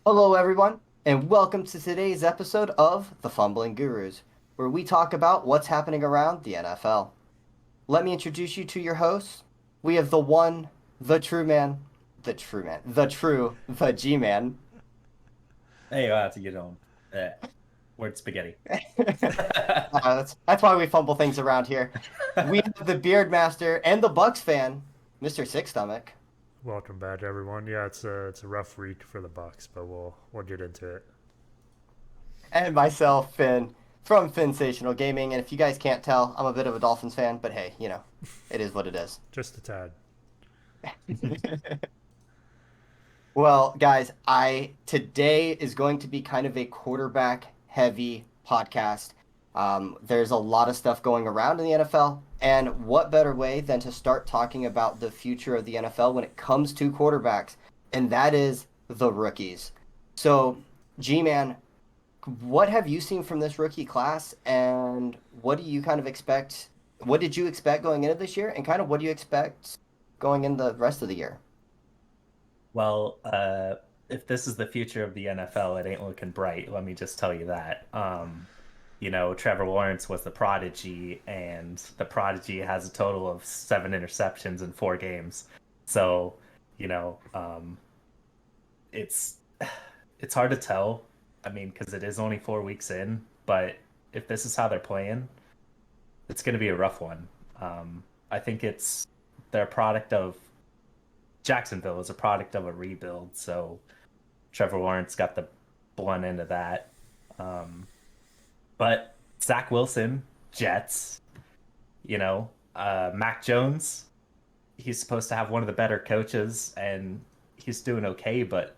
Hello, everyone, and welcome to today's episode of the Fumbling Gurus, where we talk about what's happening around the NFL. Let me introduce you to your hosts. We have the one, the true man, the G man. Hey, I have to get on. Word spaghetti. That's why we fumble things around here. We have the Beard Master and the Bucks fan, Mr. Six Stomach, Welcome back, everyone. Yeah, it's a rough week for the Bucks, but we'll get into it. and myself, Finn, from Finsational Gaming. And if you guys can't tell, I'm a bit of a Dolphins fan, but hey, it is what it is. Just a tad. Well, guys, I today is going to be kind of a quarterback heavy podcast. There's a lot of stuff going around in the NFL, and what better way than to start talking about the future of the NFL when it comes to quarterbacks, and that is the rookies. So, G-Man, what have you seen from this rookie class, and what do you kind of expect? What did you expect going into this year, and kind of what do you expect going in the rest of the year? Well, if this is the future of the NFL, it ain't looking bright. Let me just tell you that. Trevor Lawrence was the prodigy, and the prodigy has a total of 7 interceptions in 4 games. So, you know, um, it's it's hard to tell. I mean, because it is only 4 weeks in, but if this is how they're playing, it's going to be a rough one. I think it's they're a product of Jacksonville is a product of a rebuild, so Trevor Lawrence got the blunt end of that. Um, but Zach Wilson, Jets, Mac Jones, he's supposed to have one of the better coaches, and he's doing okay, but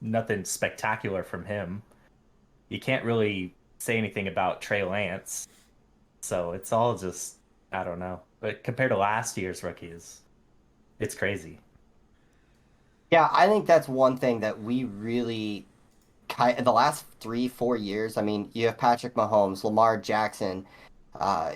nothing spectacular from him. You can't really say anything about Trey Lance, so it's all just I don't know. But compared to last year's rookies, it's crazy. Yeah, I think that's one thing that we really kind the last 3, 4 years. I mean, you have Patrick Mahomes, Lamar Jackson, uh,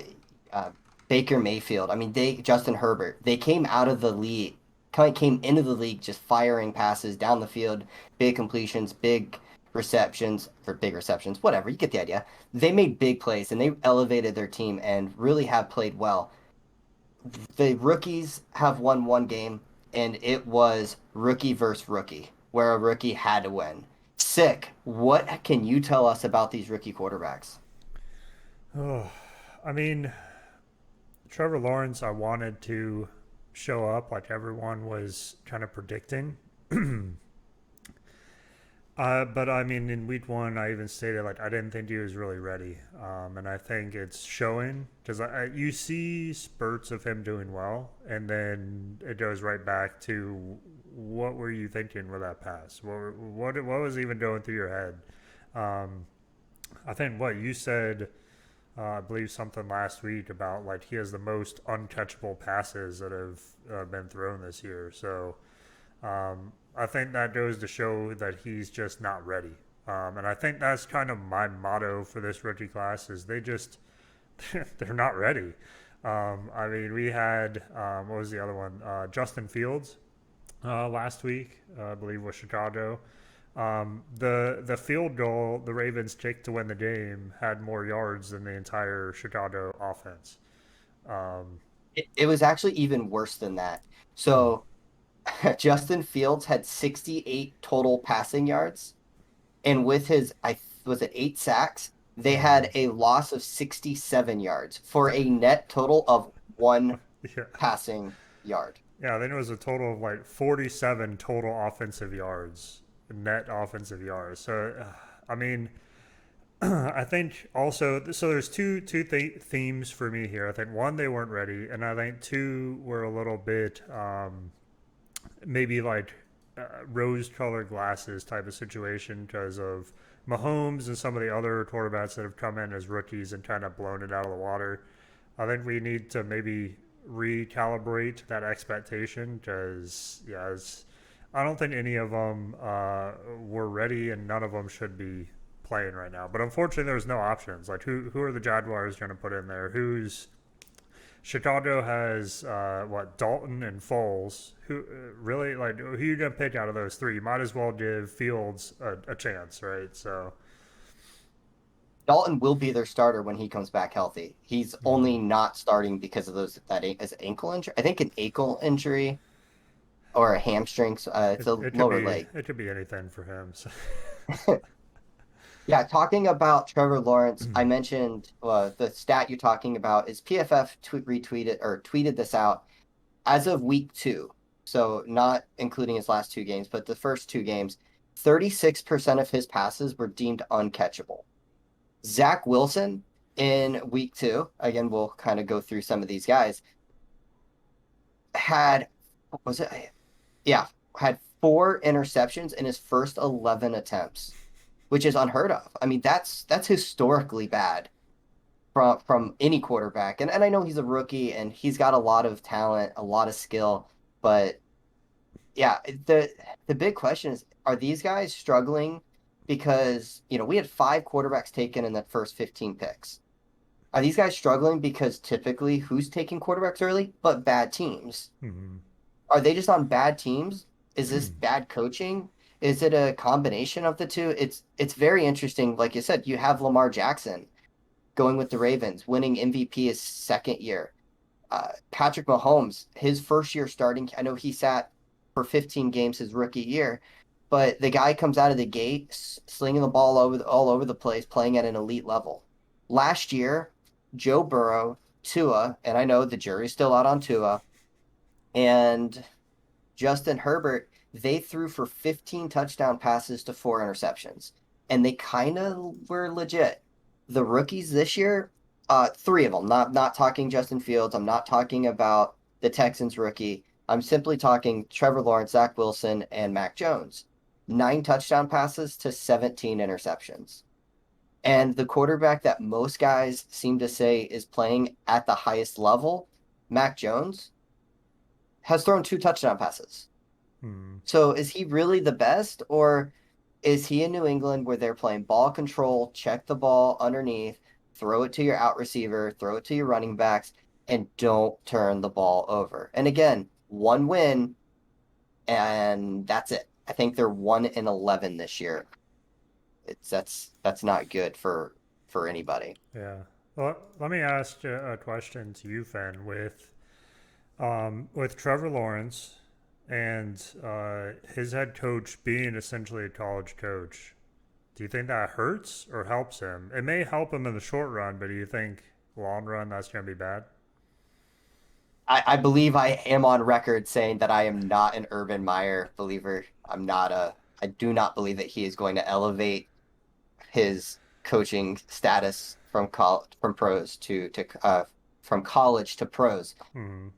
uh, Baker Mayfield. I mean, Justin Herbert. They came out of the league, kind of came into the league just firing passes down the field, big completions, big receptions, whatever. You get the idea. They made big plays and they elevated their team and really have played well. The rookies have won one game, and it was rookie versus rookie, where a rookie had to win. Sick. What can you tell us about these rookie quarterbacks? Oh, I mean, Trevor Lawrence, I wanted to show up like everyone was kind of predicting. But I mean, in week one, I even stated like I didn't think he was really ready, and I think it's showing because you see spurts of him doing well, and then it goes right back to what were you thinking with that pass? What was even going through your head? Um, I think what you said, I believe something last week about like he has the most uncatchable passes that have been thrown this year. So I think that goes to show that he's just not ready. And I think that's kind of my motto for this rookie class is they just they're not ready. I mean, we had what was the other one? Justin Fields last week, I believe, was Chicago. The field goal the Ravens kicked to win the game had more yards than the entire Chicago offense. Um, It was actually even worse than that. So Justin Fields had 68 total passing yards, and with his, I was it 8 sacks, they had a loss of 67 yards for a net total of one yeah, passing yard. yeah. I think it was a total of like 47 total offensive yards, net offensive yards. So, I mean, I think also so. There's two themes for me here. I think one they weren't ready, and I think two were a little bit maybe like rose-colored glasses type of situation because of Mahomes and some of the other quarterbacks that have come in as rookies and kind of blown it out of the water. I think we need to maybe recalibrate that expectation because I don't think any of them were ready and none of them should be playing right now. But unfortunately, there's no options. Like who are the Jaguars going to put in there? Chicago has what, Dalton and Foles. Who really, like, who you gonna pick out of those three? You might as well give Fields a chance, right? So, Dalton will be their starter when he comes back healthy. He's hmm. only not starting because of is it ankle injury. I think an ankle injury or a hamstring. It's a lower leg. It could be anything for him. So. Yeah, talking about Trevor Lawrence, I mentioned the stat you're talking about is PFF retweeted or tweeted this out as of week two. So not including his last two games, but the first two games, 36% of his passes were deemed uncatchable. Zach Wilson in week two, again, we'll kind of go through some of these guys, had, what was it? Yeah, had four interceptions in his first 11 attempts, which is unheard of. I mean, that's historically bad from any quarterback. And I know he's a rookie and he's got a lot of talent, a lot of skill, but yeah, the big question is, are these guys struggling because, we had five quarterbacks taken in the first 15 picks. Are these guys struggling because typically who's taking quarterbacks early? But bad teams. Hmm. Are they just on bad teams? Is this bad coaching? Is it a combination of the two? It's very interesting. Like you said, you have Lamar Jackson going with the Ravens, winning MVP his second year. Patrick Mahomes, his first year starting, I know he sat for 15 games his rookie year, but the guy comes out of the gate slinging the ball all over the place, playing at an elite level. Last year, Joe Burrow, Tua, and I know the jury's still out on Tua, and Justin Herbert, they threw for 15 touchdown passes to four interceptions, and they kind of were legit. The rookies this year, three of them. Not talking Justin Fields. I'm not talking about the Texans rookie. I'm simply talking Trevor Lawrence, Zach Wilson, and Mac Jones. Nine touchdown passes to 17 interceptions. And the quarterback that most guys seem to say is playing at the highest level, Mac Jones, has thrown two touchdown passes. Hmm. So is he really the best, or is he in New England where they're playing ball control, check the ball underneath, throw it to your out receiver, throw it to your running backs, and don't turn the ball over? And again, one win, and that's it. I think they're 1-11 this year. That's not good for anybody. Yeah. Well, let me ask a question to you, Fen. With Trevor Lawrence and his head coach being essentially a college coach, do you think that hurts or helps him? It may help him in the short run, but do you think long run that's going to be bad? I believe I am on record saying that I am not an Urban Meyer believer. I do not believe that he is going to elevate his coaching status from pros to from college to pros. Hmm.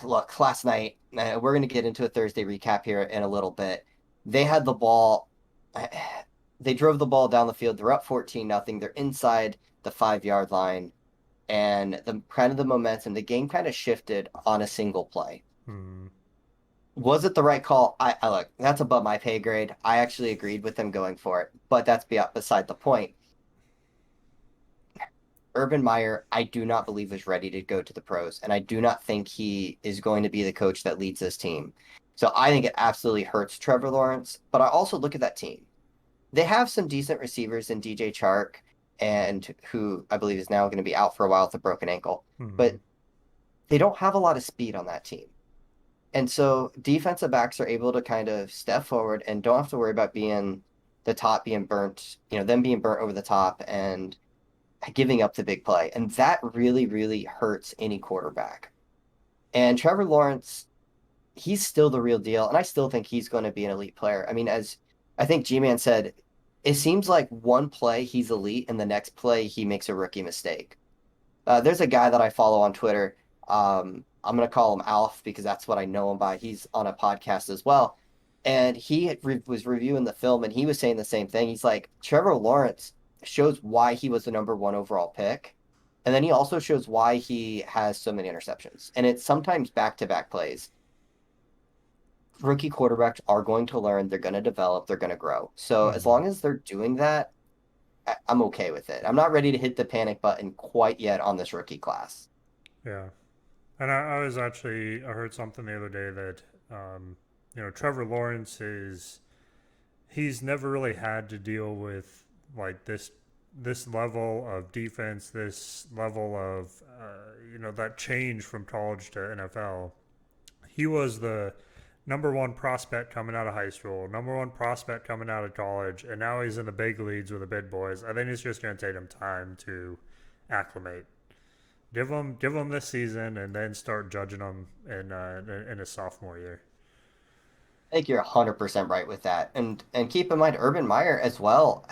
Look, last night we're going to get into a Thursday recap here in a little bit. They had the ball. They drove the ball down the field. They're up 14-0. They're inside the 5 yard line, and the kind of the momentum, the game kind of shifted on a single play. Hmm. Was it the right call? I look, that's above my pay grade. I actually agreed with them going for it, but that's beside the point. Urban Meyer, I do not believe is ready to go to the pros, and I do not think he is going to be the coach that leads this team. So I think it absolutely hurts Trevor Lawrence, but I also look at that team. They have some decent receivers in DJ Chark, and who I believe is now going to be out for a while with a broken ankle, Hmm. but they don't have a lot of speed on that team. And so defensive backs are able to kind of step forward and don't have to worry about being the top being burnt, them being burnt over the top and giving up the big play. And that really, really hurts any quarterback. And Trevor Lawrence, he's still the real deal. And I still think he's going to be an elite player. I mean, as I think G Man said, it seems like one play he's elite and the next play he makes a rookie mistake. There's a guy that I follow on Twitter. I'm going to call him Alf because that's what I know him by. He's on a podcast as well. And was reviewing the film and he was saying the same thing. He's like, Trevor Lawrence shows why he was the number one overall pick. And then he also shows why he has so many interceptions. And it's sometimes back to back plays. Rookie quarterbacks are going to learn, they're going to develop, they're going to grow. So as Hmm. long as they're doing that, I'm okay with it. I'm not ready to hit the panic button quite yet on this rookie class. Yeah. And I heard something the other day that, Trevor Lawrence he's never really had to deal with like this level of defense, this level of, that change from college to NFL. He was the number one prospect coming out of high school, number one prospect coming out of college, and now he's in the big leagues with the big boys. I think it's just going to take him time to acclimate. Give him this season, and then start judging him in his sophomore year. I think you're 100% right with that. And keep in mind, Urban Meyer as well.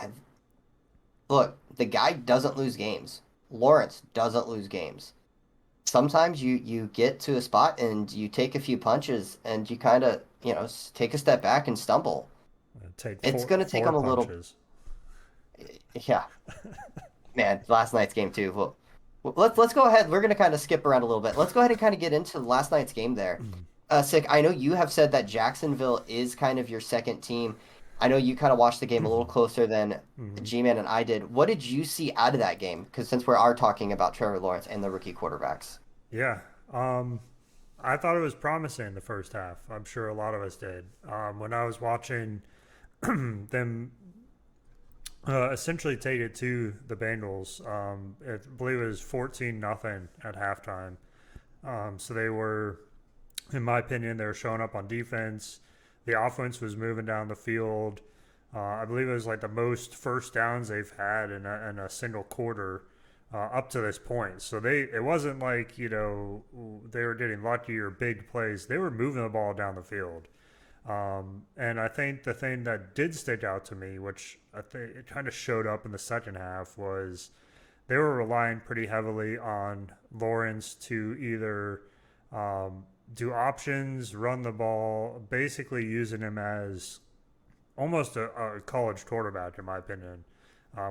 Look, the guy doesn't lose games. Lawrence doesn't lose games. Sometimes you get to a spot and you take a few punches and you kind of, take a step back and stumble. Take It's four going to take four him a little, punches. yeah, man, last night's game too. Let's go ahead. We're going to kind of skip around a little bit. Let's go ahead and kind of get into last night's game there. Sick, I know you have said that Jacksonville is kind of your second team. I know you kind of watched the game a little closer than Hmm. G-Man and I did. What did you see out of that game? Because since we are talking about Trevor Lawrence and the rookie quarterbacks. Yeah. I thought it was promising the first half. I'm sure a lot of us did. When I was watching them essentially take it to the Bengals, I believe it was 14-0 at halftime. So they were, in my opinion, they were showing up on defense. The offense was moving down the field. I believe it was like the most first downs they've had in a single quarter up to this point. So it wasn't like they were getting lucky or big plays. They were moving the ball down the field. And I think the thing that did stick out to me, which I think it kind of showed up in the second half, was they were relying pretty heavily on Lawrence to either do options, run the ball, basically using him as almost a college quarterback, in my opinion,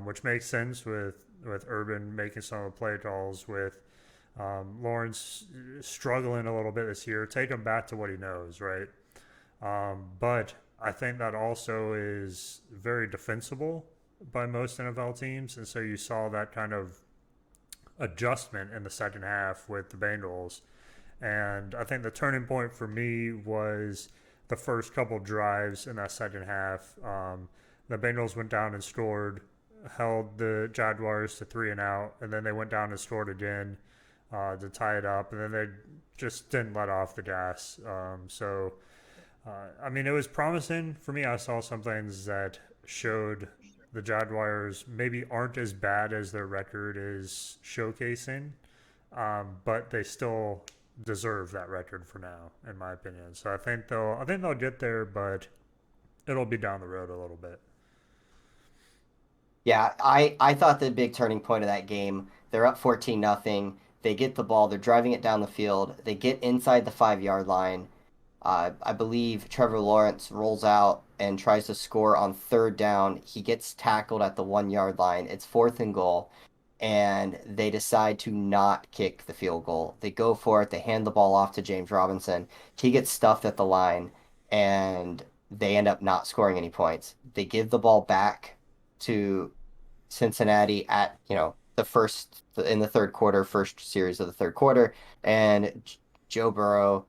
which makes sense with Urban making some of the play calls, with Lawrence struggling a little bit this year. Take him back to what he knows, right? But I think that also is very defensible by most NFL teams, and so you saw that kind of adjustment in the second half with the Bengals. And I think the turning point for me was the first couple drives in that second half. The Bengals went down and scored, held the Jaguars to 3-and-out, and then they went down and scored again to tie it up, and then they just didn't let off the gas. I mean, it was promising for me. I saw some things that showed the Jaguars maybe aren't as bad as their record is showcasing, but they still deserve that record for now, in my opinion. So I think they'll get there, but it'll be down the road a little bit. Yeah, I thought the big turning point of that game, they're up 14 nothing. They get the ball, they're driving it down the field. They get inside the 5 yard line. I believe Trevor Lawrence rolls out and tries to score on third down. He gets tackled at the 1 yard line. It's fourth and goal, and they decide to not kick the field goal. They go for it. They hand the ball off to James Robinson. He gets stuffed at the line, and they end up not scoring any points. They give the ball back to Cincinnati at, the first in the third quarter, first series of the third quarter, and Joe Burrow,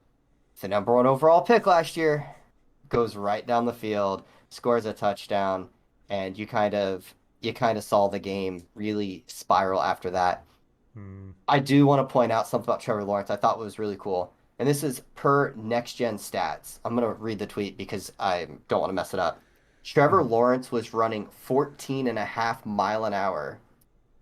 the number one overall pick last year, goes right down the field, scores a touchdown, and you kind of saw the game really spiral after that. Hmm. I do want to point out something about Trevor Lawrence I thought was really cool. And this is per next gen stats. I'm going to read the tweet because I don't want to mess it up. Trevor Lawrence was running 14 and a half mile an hour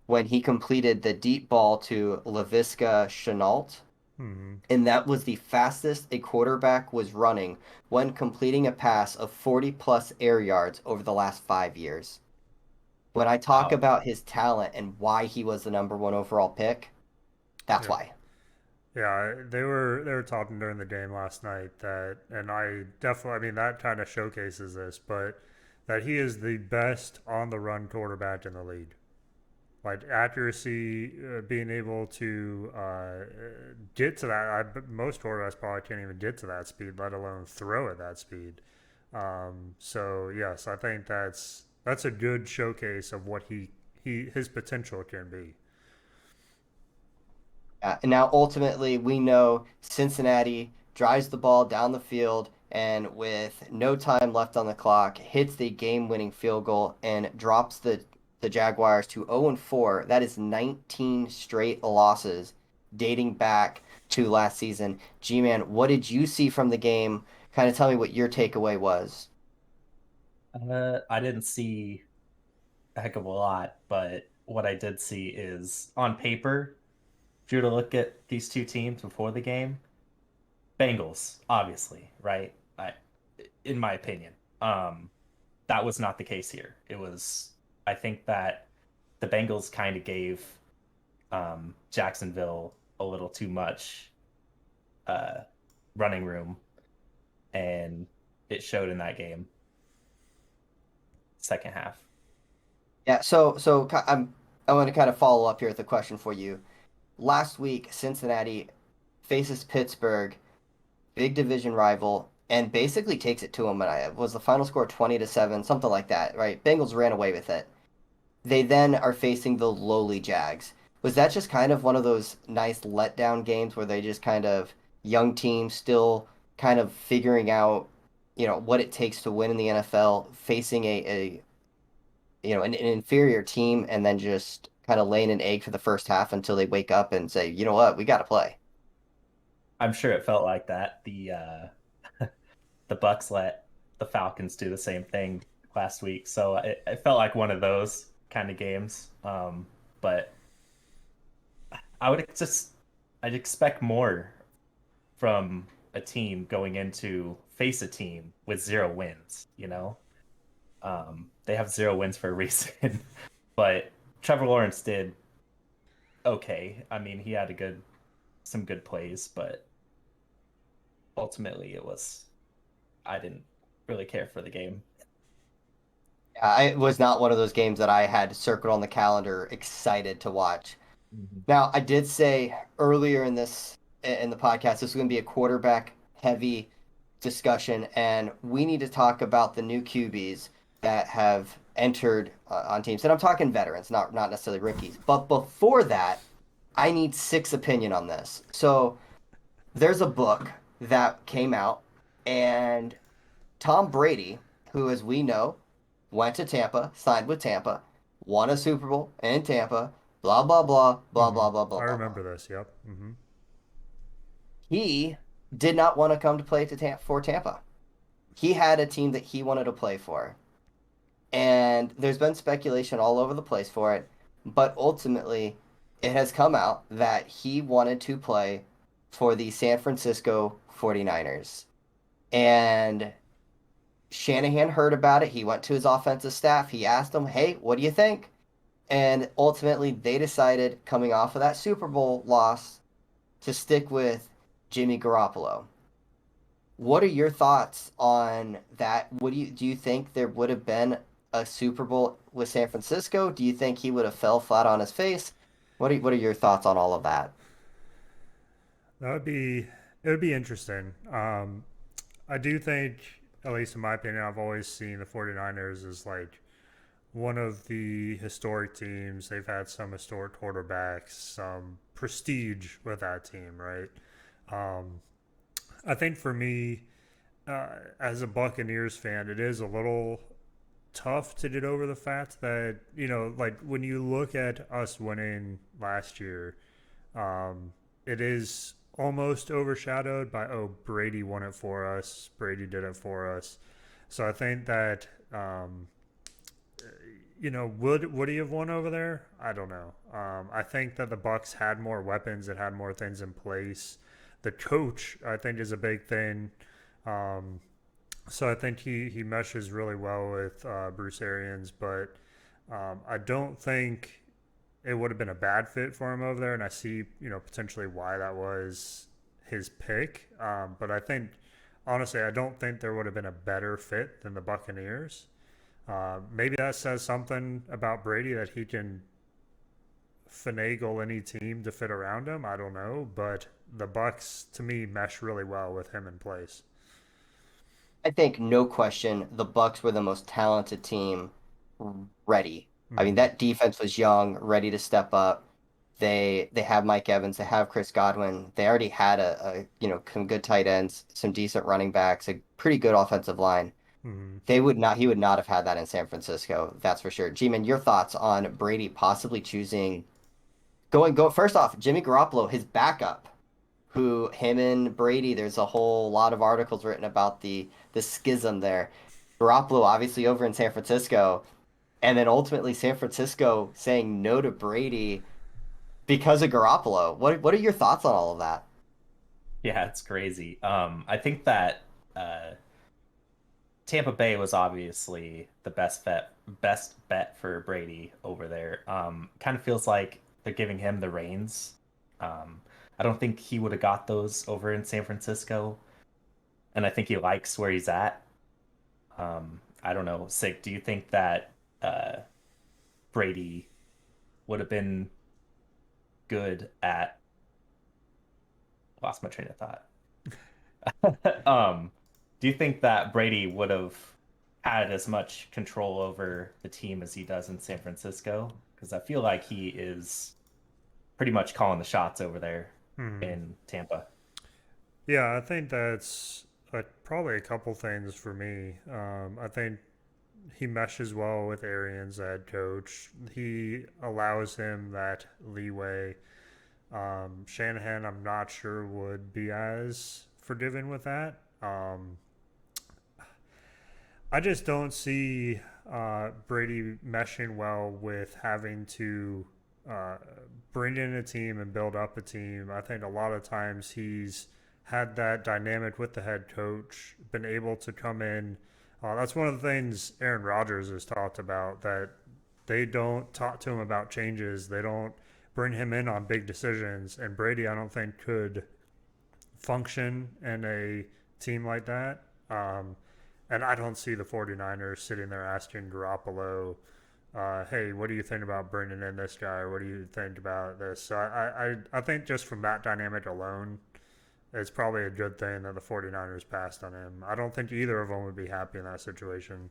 when he completed the deep ball to Laviska Shenault, Hmm. and that was the fastest a quarterback was running when completing a pass of 40 plus air yards over the last 5 years. When I talk Wow. about his talent and why he was the number one overall pick, that's Yep. why. Yeah, they were talking during the game last night that, and I definitely, I mean, that kind of showcases this, but that he is the best on the run quarterback in the league. Like accuracy, being able to get to that. Most quarterbacks probably can't even get to that speed, let alone throw at that speed. So yes, I think that's a good showcase of what his potential can be. And now ultimately we know Cincinnati drives the ball down the field and with no time left on the clock hits the game-winning field goal and drops the Jaguars to 0-4. That is 19 straight losses dating back to last season. G-Man, what did you see from the game? Kind of tell me what your takeaway was. I didn't see a heck of a lot, but what I did see is on paper, if you were to look at these two teams before the game, Bengals, obviously, right? In my opinion, that was not the case here. It was, I think that the Bengals kind of gave Jacksonville a little too much uh, running room, and it showed in that game, second half. Yeah, I want to kind of follow up here with a question for you. Last week, Cincinnati faces Pittsburgh, big division rival, and basically takes it to them. And I was the final score 20-7, something like that, right? Bengals ran away with it. They then are facing the lowly Jags. Was that just kind of one of those nice letdown games where they just kind of young teams still kind of figuring out, what it takes to win in the NFL, facing an inferior team and then just kind of laying an egg for the first half until they wake up and say, you know what, we got to play. I'm sure it felt like that. The Bucks let the Falcons do the same thing last week, so it felt like one of those kind of games. But I would just I'd expect more from a team going into face a team with zero wins. They have zero wins for a reason. But Trevor Lawrence did okay. I mean, he had some good plays, but ultimately it was I didn't really care for the game. It was not one of those games that I had circled on the calendar, excited to watch. Mhm. Now, I did say earlier in the podcast, this was going to be a quarterback heavy discussion, and we need to talk about the new QBs that have entered on teams. And I'm talking veterans, not necessarily rookies. But before that, I need six opinion on this. So there's a book that came out, and Tom Brady, who, as we know, went to Tampa, signed with Tampa, won a Super Bowl in Tampa, blah, blah, blah, blah, Hmm. blah, blah, blah, I blah, blah. remember this. Yep. Hmm. He did not want to come to play for Tampa. He had a team that he wanted to play for. And there's been speculation all over the place for it. But ultimately, it has come out that he wanted to play for the San Francisco 49ers. And Shanahan heard about it. He went to his offensive staff. He asked them, hey, what do you think? And ultimately, they decided, coming off of that Super Bowl loss, to stick with Jimmy Garoppolo. What are your thoughts on that? Do you think there would have been a Super Bowl with San Francisco? Do you think he would have fell flat on his face? What are your thoughts on all of that? That would be it would be interesting. I do think, at least in my opinion, I've always seen the 49ers as like one of the historic teams. They've had some historic quarterbacks, some prestige with that team, right? Um, I think for me, as a Buccaneers fan, it is a little tough to get over the fact that, like when you look at us winning last year, it is almost overshadowed by, oh, Brady won it for us, Brady did it for us. So I think that, would he have won over there? I don't know. I think that the Bucks had more weapons, it had more things in place. The coach, I think, is a big thing. Um, so I think he meshes really well with Bruce Arians, but I don't think it would have been a bad fit for him over there, and I see potentially why that was his pick. But I think honestly, I don't think there would have been a better fit than the Buccaneers. Maybe that says something about Brady that he can finagle any team to fit around him. I don't know, but the Bucks to me mesh really well with him in place. I think no question the Bucks were the most talented team ready. I mean, Hmm. that defense was young, ready to step up. They have Mike Evans, they have Chris Godwin. They already had some good tight ends, some decent running backs, a pretty good offensive line. Mhm. He would not have had that in San Francisco, that's for sure. G-Man, your thoughts on Brady possibly choosing go first off, Jimmy Garoppolo, his backup, who him and Brady, there's a whole lot of articles written about the schism there. Garoppolo obviously over in San Francisco, and then ultimately San Francisco saying no to Brady because of Garoppolo. What are your thoughts on all of that? Yeah, it's crazy. I think that uh, Tampa Bay was obviously the best bet for Brady over there. Kind of feels like they're giving him the reins. I don't think he would have got those over in San Francisco, and I think he likes where he's at. I don't know, Sig, do you think that uh, Brady would have been good at? Lost my train of thought. Do you think that Brady would have had as much control over the team as he does in San Francisco? Because I feel like he is pretty much calling the shots over there Mhm. in Tampa. Yeah, I think that's probably a couple things for me. I think he meshes well with Arians, the head coach. He allows him that leeway. Shanahan, I'm not sure would be as forgiving with that. I just don't see Brady meshing well with having to uh, bring in a team and build up a team. I think a lot of times he's had that dynamic with the head coach, been able to come in. That's one of the things Aaron Rodgers has talked about, that they don't talk to him about changes. They don't bring him in on big decisions. And Brady, I don't think, could function in a team like that. And I don't see the 49ers sitting there asking Garoppolo, hey, what do you think about bringing in this guy? Or what do you think about this? So I think just from that dynamic alone, it's probably a good thing that the 49ers passed on him. I don't think either of them would be happy in that situation.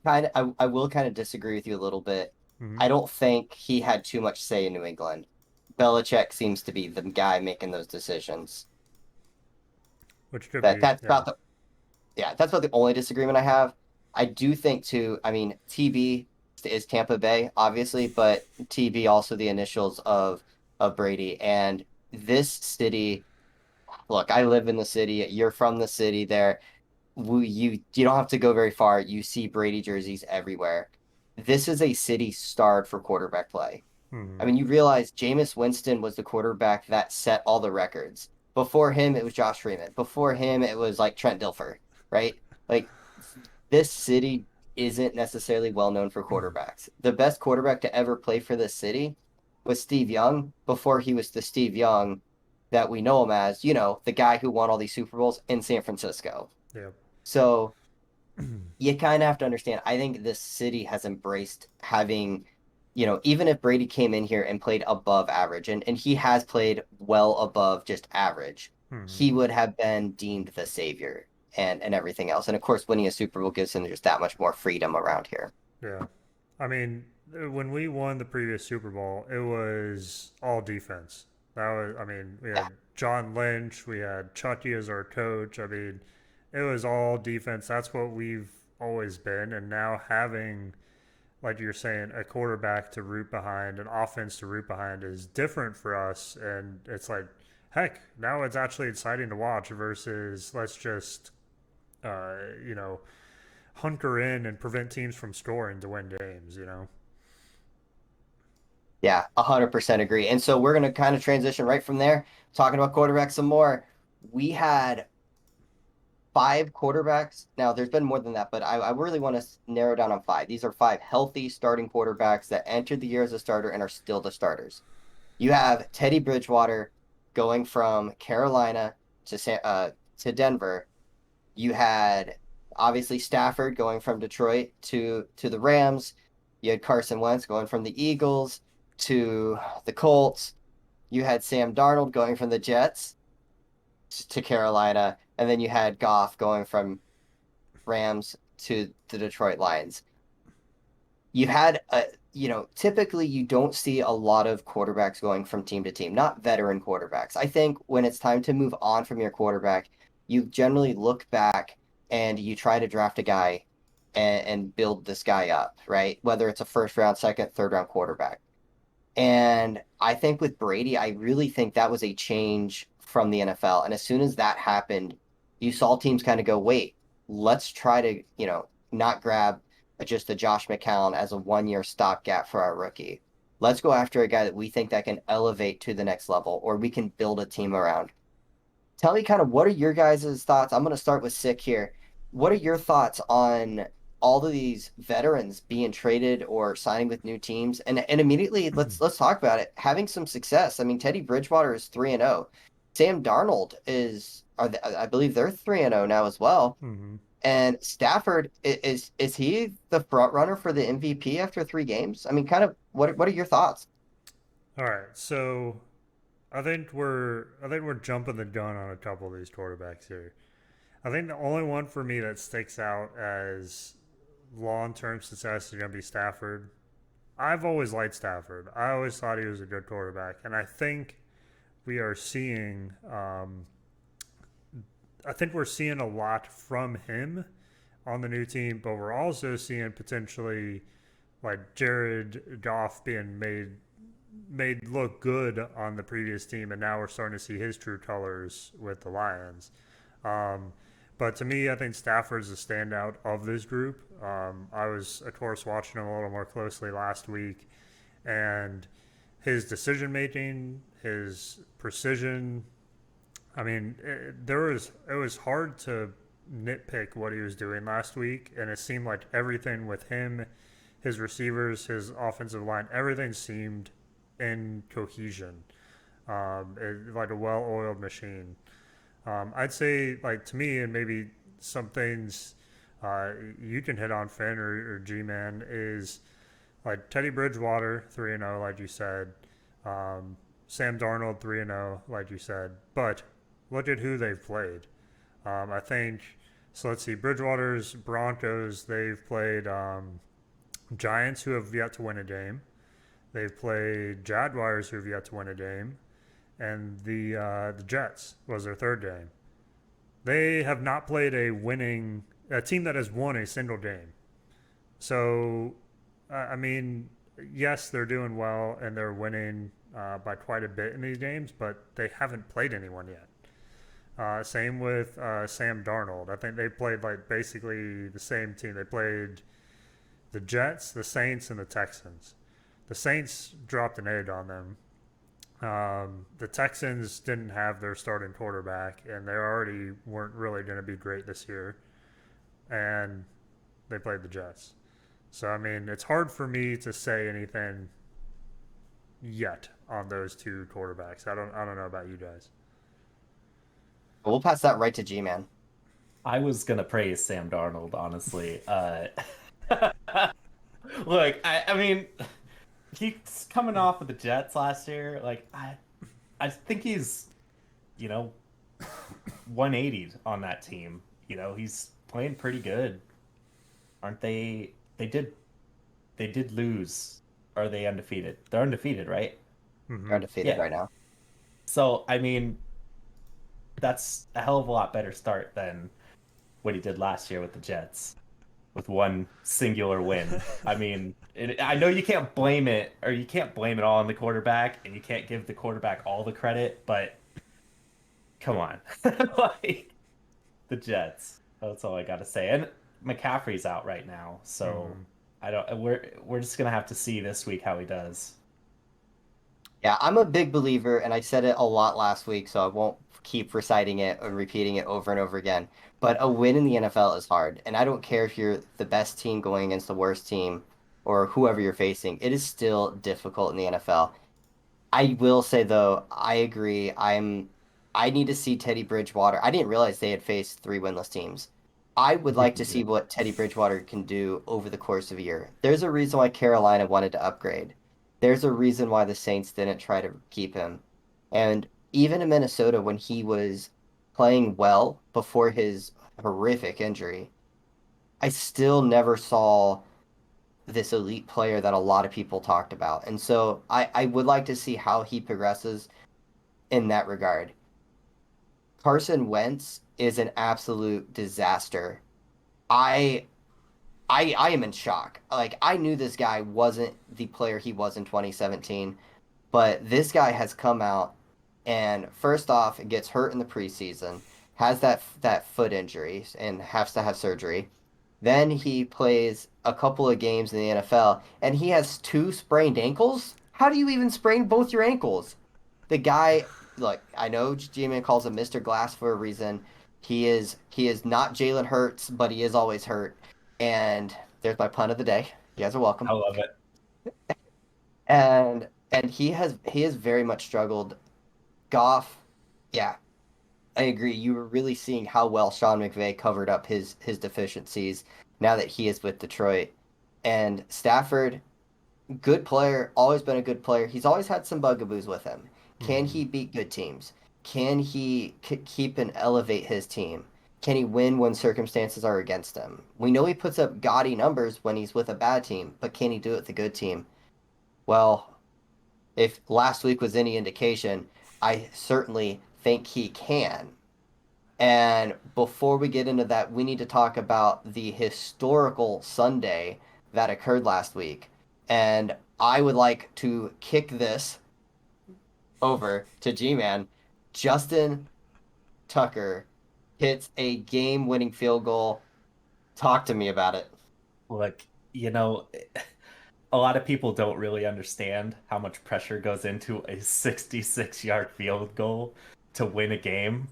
I will kind of disagree with you a little bit. Mm-hmm. I don't think he had too much say in New England. Belichick seems to be the guy making those decisions. Which could That be, that's yeah. about the Yeah, that's about the only disagreement I have. I do think too, I mean, TB is Tampa Bay, obviously, but TB also the initials of Brady. And this city, look, I live in the city, you're from the city there. You don't have to go very far. You see Brady jerseys everywhere. This is a city starred for quarterback play. Mm-hmm. I mean, you realize Jameis Winston was the quarterback that set all the records. Before him, it was Josh Freeman. Before him, it was like Trent Dilfer, right? Like this city isn't necessarily well known for quarterbacks. The best quarterback to ever play for this city was Steve Young before he was the Steve Young that we know him as, the guy who won all these Super Bowls in San Francisco. Yeah. So you kind of have to understand. I think this city has embraced having, even if Brady came in here and played above average, and he has played well above just average, Mm-hmm. he would have been deemed the savior and everything else. And of course, winning a Super Bowl gives him just that much more freedom around here. Yeah. I mean, when we won the previous Super Bowl, it was all defense. That was, I mean, we Yeah. had John Lynch, we had Chucky as our coach. I mean, it was all defense. That's what we've always been. And now having, like you're saying, a quarterback to root behind, an offense to root behind is different for us. And it's like, heck, now it's actually exciting to watch versus let's just, uh, you know, hunker in and prevent teams from scoring to win games, you know? Yeah, 100% agree. And so we're going to kind of transition right from there, talking about quarterbacks some more. We had five quarterbacks. Now, there's been more than that, but I really want to narrow down on five. These are five healthy starting quarterbacks that entered the year as a starter and are still the starters. You have Teddy Bridgewater going from Carolina to Denver. You had obviously Stafford going from Detroit to the Rams. You had Carson Wentz going from the Eagles to the Colts. You had Sam Darnold going from the Jets to Carolina, and then you had Goff going from Rams to the Detroit Lions. you had a, typically you don't see a lot of quarterbacks going from team to team, not veteran quarterbacks. I think when it's time to move on from your quarterback, you generally look back and you try to draft a guy and build this guy up, right? Whether it's a first round, second, third round quarterback. And I think with Brady, I really think that was a change from the NFL. And as soon as that happened, you saw teams kind of go, wait, let's try to, not grab just a Josh McCown as a 1 year stopgap for our rookie. Let's go after a guy that we think that can elevate to the next level or we can build a team around. Tell me kind of what are your guys' thoughts? I'm going to start with Sick here. What are your thoughts on all of these veterans being traded or signing with new teams? And immediately let's talk about it. Having some success. I mean, Teddy Bridgewater is 3-0. Sam Darnold I believe they're 3-0 now as well. Mm-hmm. And Stafford is he the front runner for the MVP after 3 games? I mean, kind of what are your thoughts? All right, so I think we're jumping the gun on a couple of these quarterbacks here. I think the only one for me that sticks out as long term success is going to be Stafford. I've always liked Stafford. I always thought he was a good quarterback, and I think we are seeing. I think we're seeing a lot from him on the new team, but we're also seeing potentially like Jared Goff being made look good on the previous team, and now we're starting to see his true colors with the Lions. Um, but to me, I think Stafford's the standout of this group. I was, of course, watching him a little more closely last week, and his decision making, his precision. I mean, it was hard to nitpick what he was doing last week, and it seemed like everything with him, his receivers, his offensive line, everything seemed in cohesion, like a well-oiled machine. I'd say, like to me, and maybe some things you can hit on, Finn or G-Man, is like Teddy Bridgewater 3-0, like you said. Sam Darnold 3-0, like you said. But look at who they've played. I think so. Let's see, Bridgewater's Broncos. They've played Giants, who have yet to win a game. They've played Jaguars, who have yet to win a game, and the Jets was their third game. They have not played a team that has won a single game. So, I mean, yes, they're doing well and they're winning by quite a bit in these games, but they haven't played anyone yet. Same with Sam Darnold. I think they played like basically the same team. They played the Jets, the Saints, and the Texans. The Saints dropped an egg on them. The Texans didn't have their starting quarterback, and they already weren't really going to be great this year. And they played the Jets. So I mean, it's hard for me to say anything yet on those two quarterbacks. I don't know about you guys. We'll pass that right to G-Man. I was gonna praise Sam Darnold, honestly. Look, I mean, he's coming off of the Jets last year. Like, I think he's, you know, 180 on that team. He's playing pretty good. Aren't they? They did lose. Are they undefeated? They're undefeated, right? They're Mm-hmm. undefeated Yeah. right now. So, I mean, that's a hell of a lot better start than what he did last year with the Jets, with one singular win. I mean, I know you can't blame it, or you can't blame it all on the quarterback, and you can't give the quarterback all the credit, but come on. Like, the Jets. That's all I got to say. And McCaffrey's out right now, so Mm-hmm. I don't. We're just gonna have to see this week how he does. Yeah, I'm a big believer, and I said it a lot last week, so I won't keep reciting it or repeating it over and over again. But a win in the NFL is hard, and I don't care if you're the best team going against the worst team or whoever you're facing. It is still difficult in the NFL. I will say though, I agree. I need to see Teddy Bridgewater. I didn't realize they had faced 3 winless teams. I would like to Yeah. see what Teddy Bridgewater can do over the course of a year. There's a reason why Carolina wanted to upgrade. There's a reason why the Saints didn't try to keep him. And even in Minnesota, when he was playing well before his horrific injury, I still never saw this elite player that a lot of people talked about. And so I would like to see how he progresses in that regard. Carson Wentz is an absolute disaster. I I am in shock. Like I knew this guy wasn't the player he was in 2017, but this guy has come out and first off gets hurt in the preseason, has that foot injury and has to have surgery. Then he plays a couple of games in the NFL and he has two sprained ankles. How do you even sprain both your ankles? The guy, look, I know G-Man calls him Mr. Glass for a reason. He is not Jalen Hurts, but he is always hurt. And there's my pun of the day. You guys are I welcome. love it. And he has very much struggled. Goff, yeah, I agree. You were really seeing how well Sean McVay covered up his deficiencies now that he is with Detroit. And Stafford, good player, always been a good player. He's always had some bugaboos with him. Can Hmm. he beat good teams? Can he keep and elevate his team? Can he win when circumstances are against him? We know he puts up gaudy numbers when he's with a bad team, but can he do it with a good team? Well, if last week was any indication, I certainly think he can. And before we get into that, we need to talk about the historical Sunday that occurred last week. And I would like to kick this over to G Man. Justin Tucker hits a game winning field goal. Talk to me about it. Look, you know, a lot of people don't really understand how much pressure goes into a 66-yard field goal to win a game.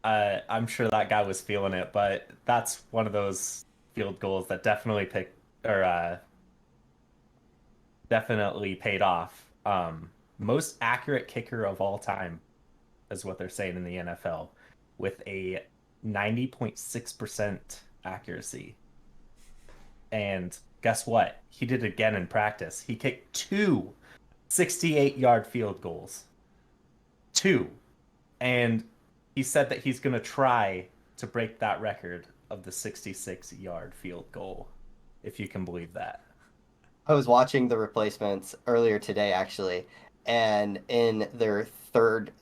I'm sure that guy was feeling it, but that's one of those field goals that definitely paid off. Most accurate kicker of all time is what they're saying in the NFL with a 90.6% accuracy. And guess what? He did it again in practice. He kicked two 68-yard field goals. Two. And he said that he's going to try to break that record of the 66-yard field goal, if you can believe that. I was watching the replacements earlier today, actually, and in their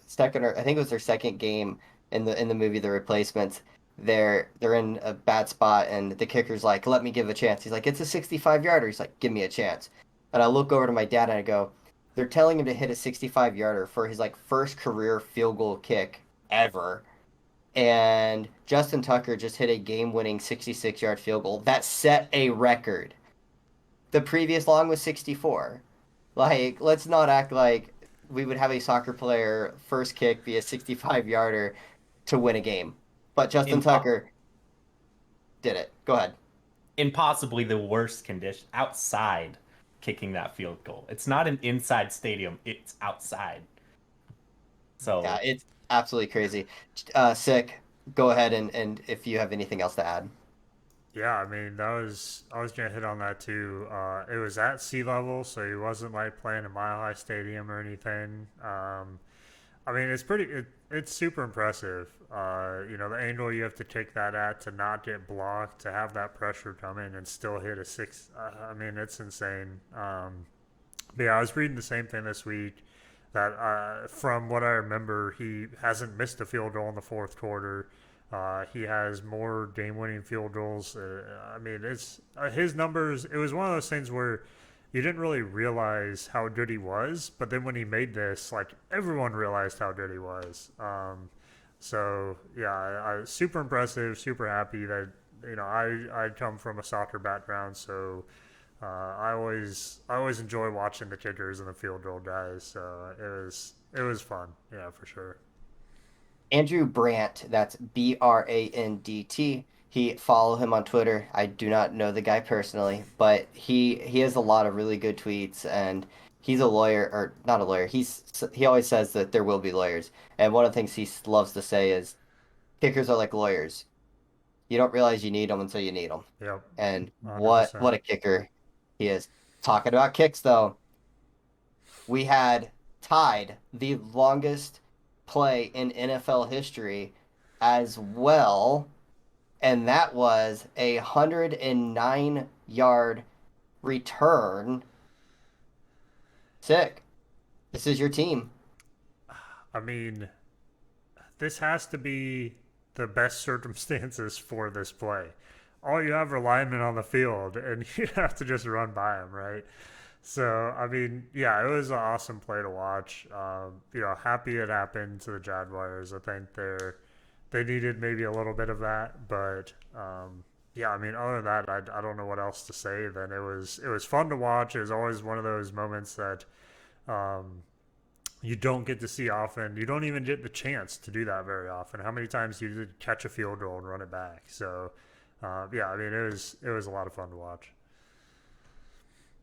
second, or I think it was their second game in the movie, The Replacements, they're in a bad spot, and the kicker's like, "Let me give a chance." He's like, "It's a 65 yarder." He's like, "Give me a chance." And I look over to my dad and I go, "They're telling him to hit a 65 yarder for his like first career field goal kick ever." And Justin Tucker just hit a game-winning 66-yard field goal that set a record. The previous long was 64. Like, let's not act like we would have a soccer player first kick be a 65 yarder to win a game. But Justin In, Tucker did it. Go ahead. in possibly the worst condition, outside kicking that field goal. It's not an inside stadium, it's outside. Yeah, So it's absolutely crazy. Sick. Go ahead and if you have anything else to add. Yeah, I mean that was I was gonna hit on that too. It was at sea level, so he wasn't like playing a mile high stadium or anything. I mean it's super impressive. The angle you have to take that at to not get blocked, to have that pressure come in and still hit a six. I mean it's insane. But yeah, I was reading the same thing this week that from what I remember, he hasn't missed a field goal in the fourth quarter. He has more game-winning field goals. I mean, it's his numbers. It was one of those things where you didn't really realize how good he was, but then when he made this, like everyone realized how good he was. So yeah, super impressive. Super happy that I come from a soccer background, so I always enjoy watching the kickers and the field goal guys. So it was fun. Yeah, for sure. Andrew Brandt, that's Brandt. He follow him on Twitter. I do not know the guy personally, but he has a lot of really good tweets and he's a lawyer or not a lawyer. He always says that there will be lawyers. And one of the things he loves to say is kickers are like lawyers. You don't realize you need them until you need them. Yep, And one hundred what percent. a kicker he is. Talking about kicks though, we had tied the longest play in NFL history as well, and that was a 109-yard return, sick. This is your team. I mean, this has to be the best circumstances for this play. All you have are linemen on the field, and you have to just run by them, right? So, I mean, yeah, it was an awesome play to watch. Happy it happened to the Jaguars. I think they needed maybe a little bit of that, but yeah, I mean, other than that, I don't know what else to say. Then it was fun to watch. It was always one of those moments that um, you don't get to see often. You don't even get the chance to do that very often. How many times do you catch a field goal and run it back? So, yeah, I mean, it was a lot of fun to watch.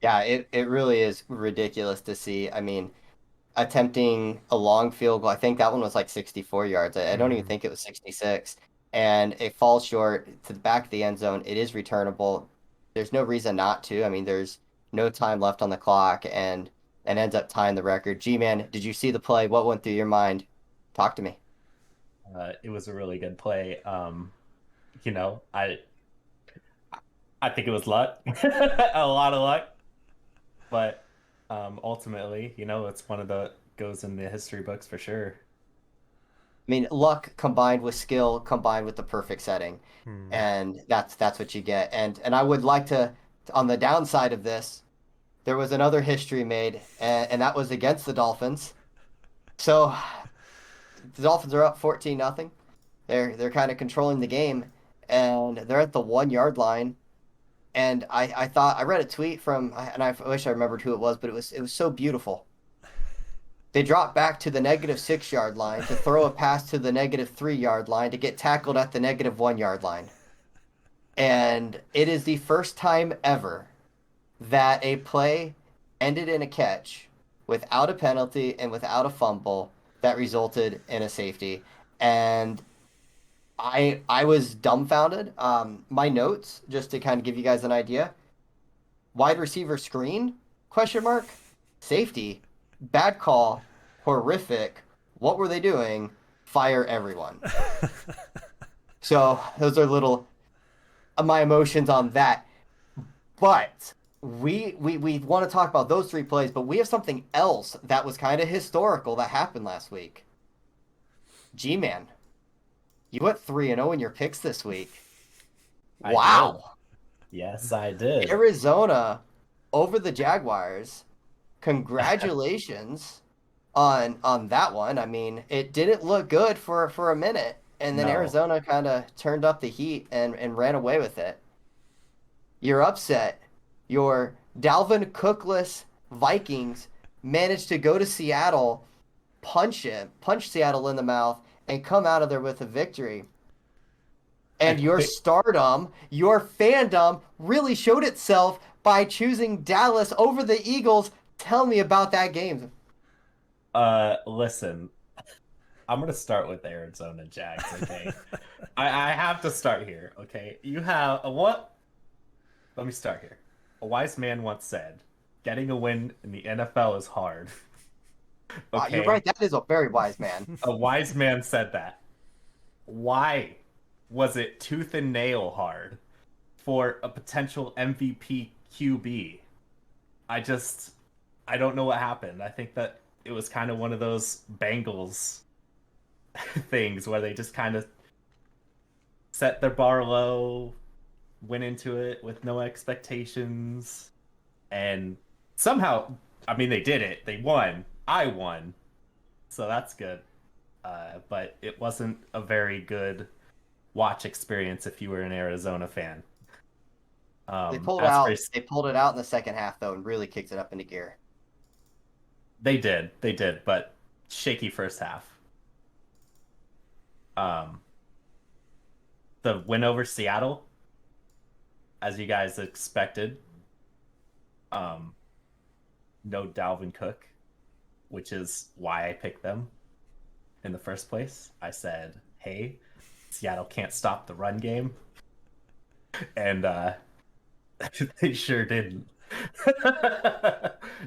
Yeah, it really is ridiculous to see. I mean, attempting a long field goal. I think that one was like 64 yards. I don't even Mm-hmm. think it was 66. And it falls short to the back of the end zone. It is returnable. There's no reason not to. I mean, there's no time left on the clock and ends up tying the record. G-Man, did you see the play? What went through your mind? Talk to me. It was a really good play. You know, I think it was luck, a lot of luck, but ultimately, it's one of the goes in the history books for sure. I mean, luck combined with skill combined with the perfect setting. Hmm. And that's what you get. And I would like to on the downside of this, there was another history made, and that was against the Dolphins. So the Dolphins are up 14 nothing. They're kind of controlling the game, and they're at the 1 yard line. And I thought I read a tweet from and I wish I remembered who it was, but it was so beautiful. They dropped back to the -6 yard line to throw a pass to the -3 yard line to get tackled at the -1 yard line. And it is the first time ever that a play ended in a catch without a penalty and without a fumble that resulted in a safety. And I was dumbfounded. My notes, just to kind of give you guys an idea, wide receiver screen, question mark, safety, bad call, horrific. What were they doing? Fire everyone. So those are little my emotions on that. But we want to talk about those three plays, but we have something else that was kind of historical that happened last week. G-Man, you went 3-0 in your picks this week. I did. Wow. Yes, I did. Arizona over the Jaguars. Congratulations on that one. I mean, it didn't look good for a minute, and then No. Arizona kind of turned up the heat and ran away with it. You're upset. Your Dalvin Cookless Vikings managed to go to Seattle, punch Seattle in the mouth, and come out of there with a victory. I And your quit. stardom, your fandom really showed itself by choosing Dallas over the Eagles. Tell me about that game. Listen, I'm gonna start with Arizona Jags, okay? I have to start here, okay? You have a what? Let me start here. A wise man once said, "Getting a win in the NFL is hard." You're right. Okay? That is a very wise man. A wise man said that. Why was it tooth and nail hard for a potential MVP QB? I just, I don't know what happened. I think that it was kind of one of those Bengals things where they just kind of set their bar low, went into it with no expectations, and somehow, I mean, they did it. They won. I won. So that's good. But it wasn't a very good watch experience if you were an Arizona fan. As for They pulled it out in the second half though, and really kicked it up into gear. they did, but shaky first half. Um, the win over Seattle, as you guys expected. Um, no Dalvin Cook, which is why I picked them in the first place. I said, "Hey, Seattle can't stop the run game," and they sure didn't.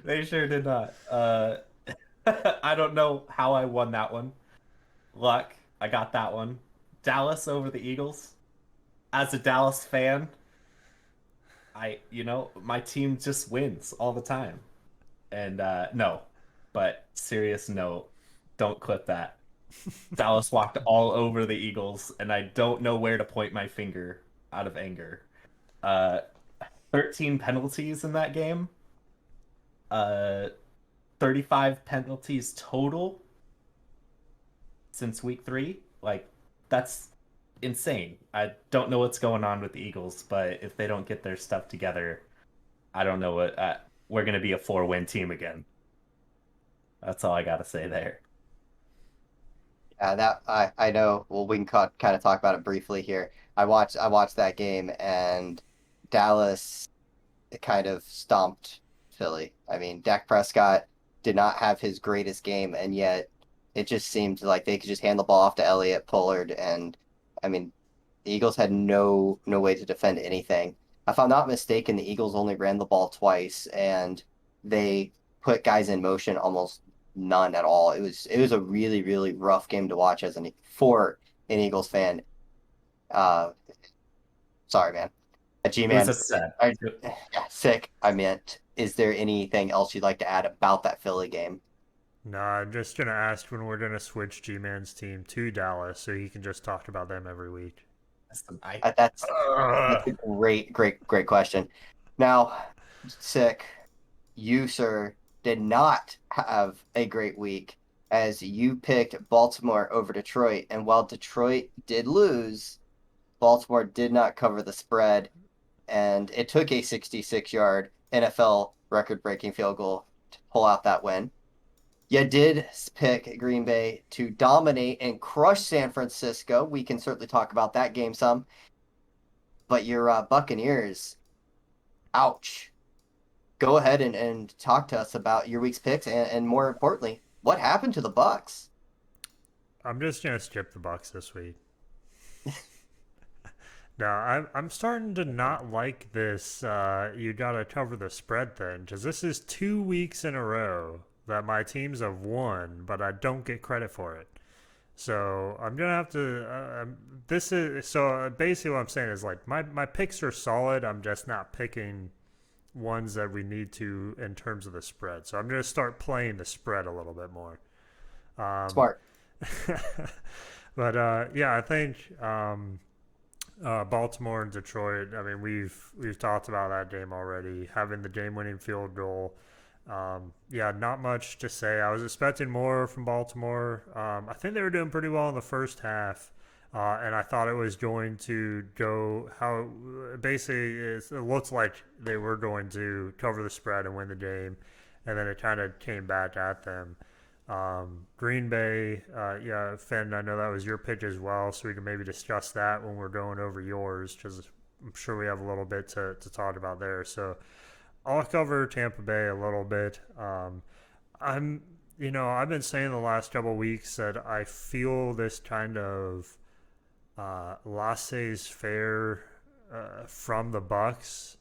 They sure did not. I don't know how I won that one. Luck, I got that one. Dallas over the Eagles. As a Dallas fan, My team just wins all the time. And no, but serious note, don't clip that. Dallas walked all over the Eagles, and I don't know where to point my finger out of anger. Uh, 13 penalties in that game. Uh, 35 penalties total since week 3. Like, that's insane. I don't know what's going on with the Eagles, but if they don't get their stuff together, I don't know what we're going to be a 4-win team again. That's all I got to say there. That I know. Well, we can kind of talk about it briefly here. I watched that game, and Dallas kind of stomped Philly. I mean, Dak Prescott did not have his greatest game, and yet it just seemed like they could just hand the ball off to Elliott, Pollard, and I mean, the Eagles had no way to defend anything. If I'm not mistaken, the Eagles only ran the ball twice, and they put guys in motion almost none at all. It was a really rough game to watch as an Eagles fan. Uh, sorry, man. A G It was man, upset. yeah, sick. I meant, is there anything else you'd like to add about that Philly game? No, I'm just gonna ask when we're gonna switch G-Man's team to Dallas so he can just talk about them every week. I That's a great question. Now, sick, you, sir, did not have a great week as you picked Baltimore over Detroit. And while Detroit did lose, Baltimore did not cover the spread. And it took a 66-yard NFL record breaking field goal to pull out that win. You did pick Green Bay to dominate and crush San Francisco. We can certainly talk about that game some. But your Buccaneers, ouch. Go ahead and talk to us about your week's picks and more importantly, what happened to the Bucks? I'm just gonna skip the Bucks this week. No, I'm starting to not like this. You gotta cover the spread thing because this is 2 weeks in a row that my teams have won, but I don't get credit for it. So I'm gonna have to. This is so basically what I'm saying is like my picks are solid. I'm just not picking ones that we need to in terms of the spread. So I'm gonna start playing the spread a little bit more. Um, Smart. but yeah, I think Baltimore and Detroit. I mean, we've talked about that game already. Having the game-winning field goal. Yeah, not much to say. I was expecting more from Baltimore. I think they were doing pretty well in the first half, and I thought it was going to go how basically it looks like they were going to cover the spread and win the game, and then it kind of came back at them. Green Bay, yeah, Finn, I know that was your pick as well, so we can maybe discuss that when we're going over yours, because I'm sure we have a little bit to talk about there. So I'll cover Tampa Bay a little bit. I'm, I've been saying the last couple of weeks that I feel this kind of laissez-faire from the Bucks,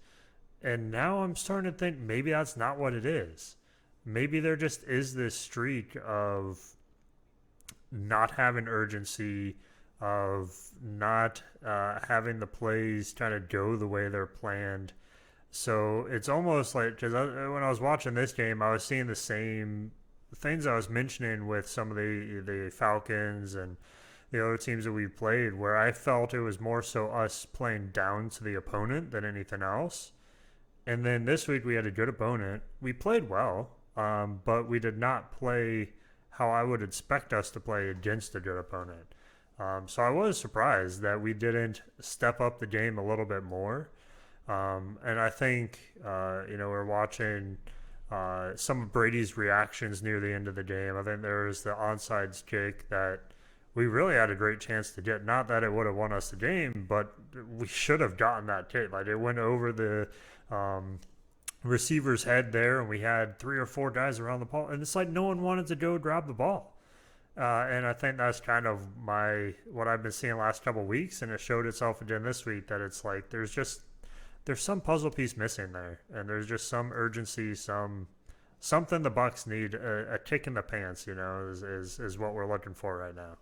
and now I'm starting to think maybe that's not what it is. Maybe there just is this streak of not having urgency, of not having the plays kind of go the way they're planned. So it's almost like because when I was watching this game, I was seeing the same things I was mentioning with some of the Falcons and the other teams that we played, where I felt it was more so us playing down to the opponent than anything else. And then this week we had a good opponent. We played well, but we did not play how I would expect us to play against a good opponent. So I was surprised that we didn't step up the game a little bit more. And I think, we're watching some of Brady's reactions near the end of the game. I think there was the onside kick that we really had a great chance to get. Not that it would have won us the game, but we should have gotten that kick. Like it went over the receiver's head there, and we had 3 or 4 guys around the ball, and it's like no one wanted to go grab the ball. And I think that's kind of what I've been seeing last couple of weeks, and it showed itself again this week that it's like there's some puzzle piece missing there, and there's just some urgency, something the Bucks need a kick in the pants. Is what we're looking for right now.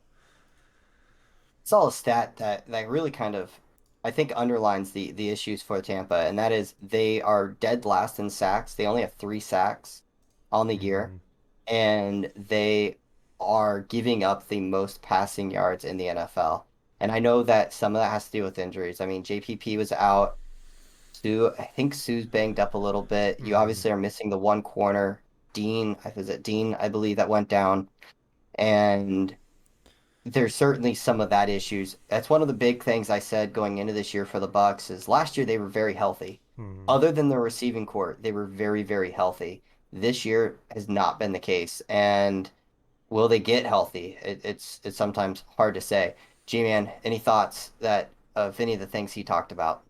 Saw a stat that really kind of I think underlines the issues for Tampa, and that is they are dead last in sacks. They only have 3 sacks on the year, Mm-hmm. and they are giving up the most passing yards in the NFL. And I know that some of that has to do with injuries. I mean, JPP was out. I think Sue's banged up a little bit. You Mm-hmm. obviously are missing the one corner, Dean. Is it Dean? I believe that went down, and there's certainly some of that issues. That's one of the big things I said going into this year for the Bucks is last year they were very healthy. Mm-hmm. Other than the receiving court, they were very, very healthy. This year has not been the case. And will they get healthy? It's sometimes hard to say. G-Man, any thoughts that of any of the things he talked about?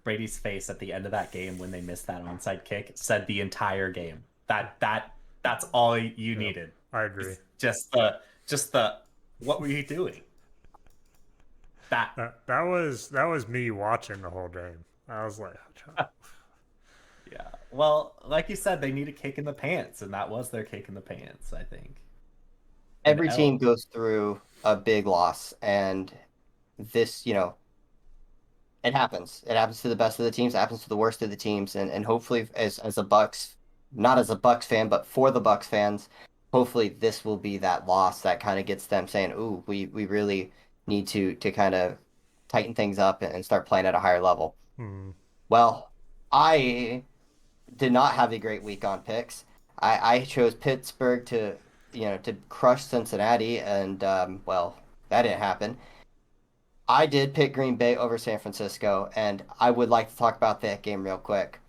Brady's face at the end of that game when they missed that onside kick said the entire game. That's all you Yep. needed. I agree. Just the what were you doing? That That was me watching the whole game. I was like, yeah. Well, like you said, they need a kick in the pants, and that was their kick in the pants, I think. An Every team L. goes through a big loss, and this, it happens. It happens to the best of the teams. It happens to the worst of the teams, and hopefully, as a Bucks, not as a Bucks fan, but for the Bucks fans, hopefully this will be that loss that kind of gets them saying, "Ooh, we really need to kind of tighten things up and start playing at a higher level." hmm. Well, I did not have a great week on picks. I chose Pittsburgh to crush Cincinnati, and well, that didn't happen. I did pick Green Bay over San Francisco, and I would like to talk about that game real quick.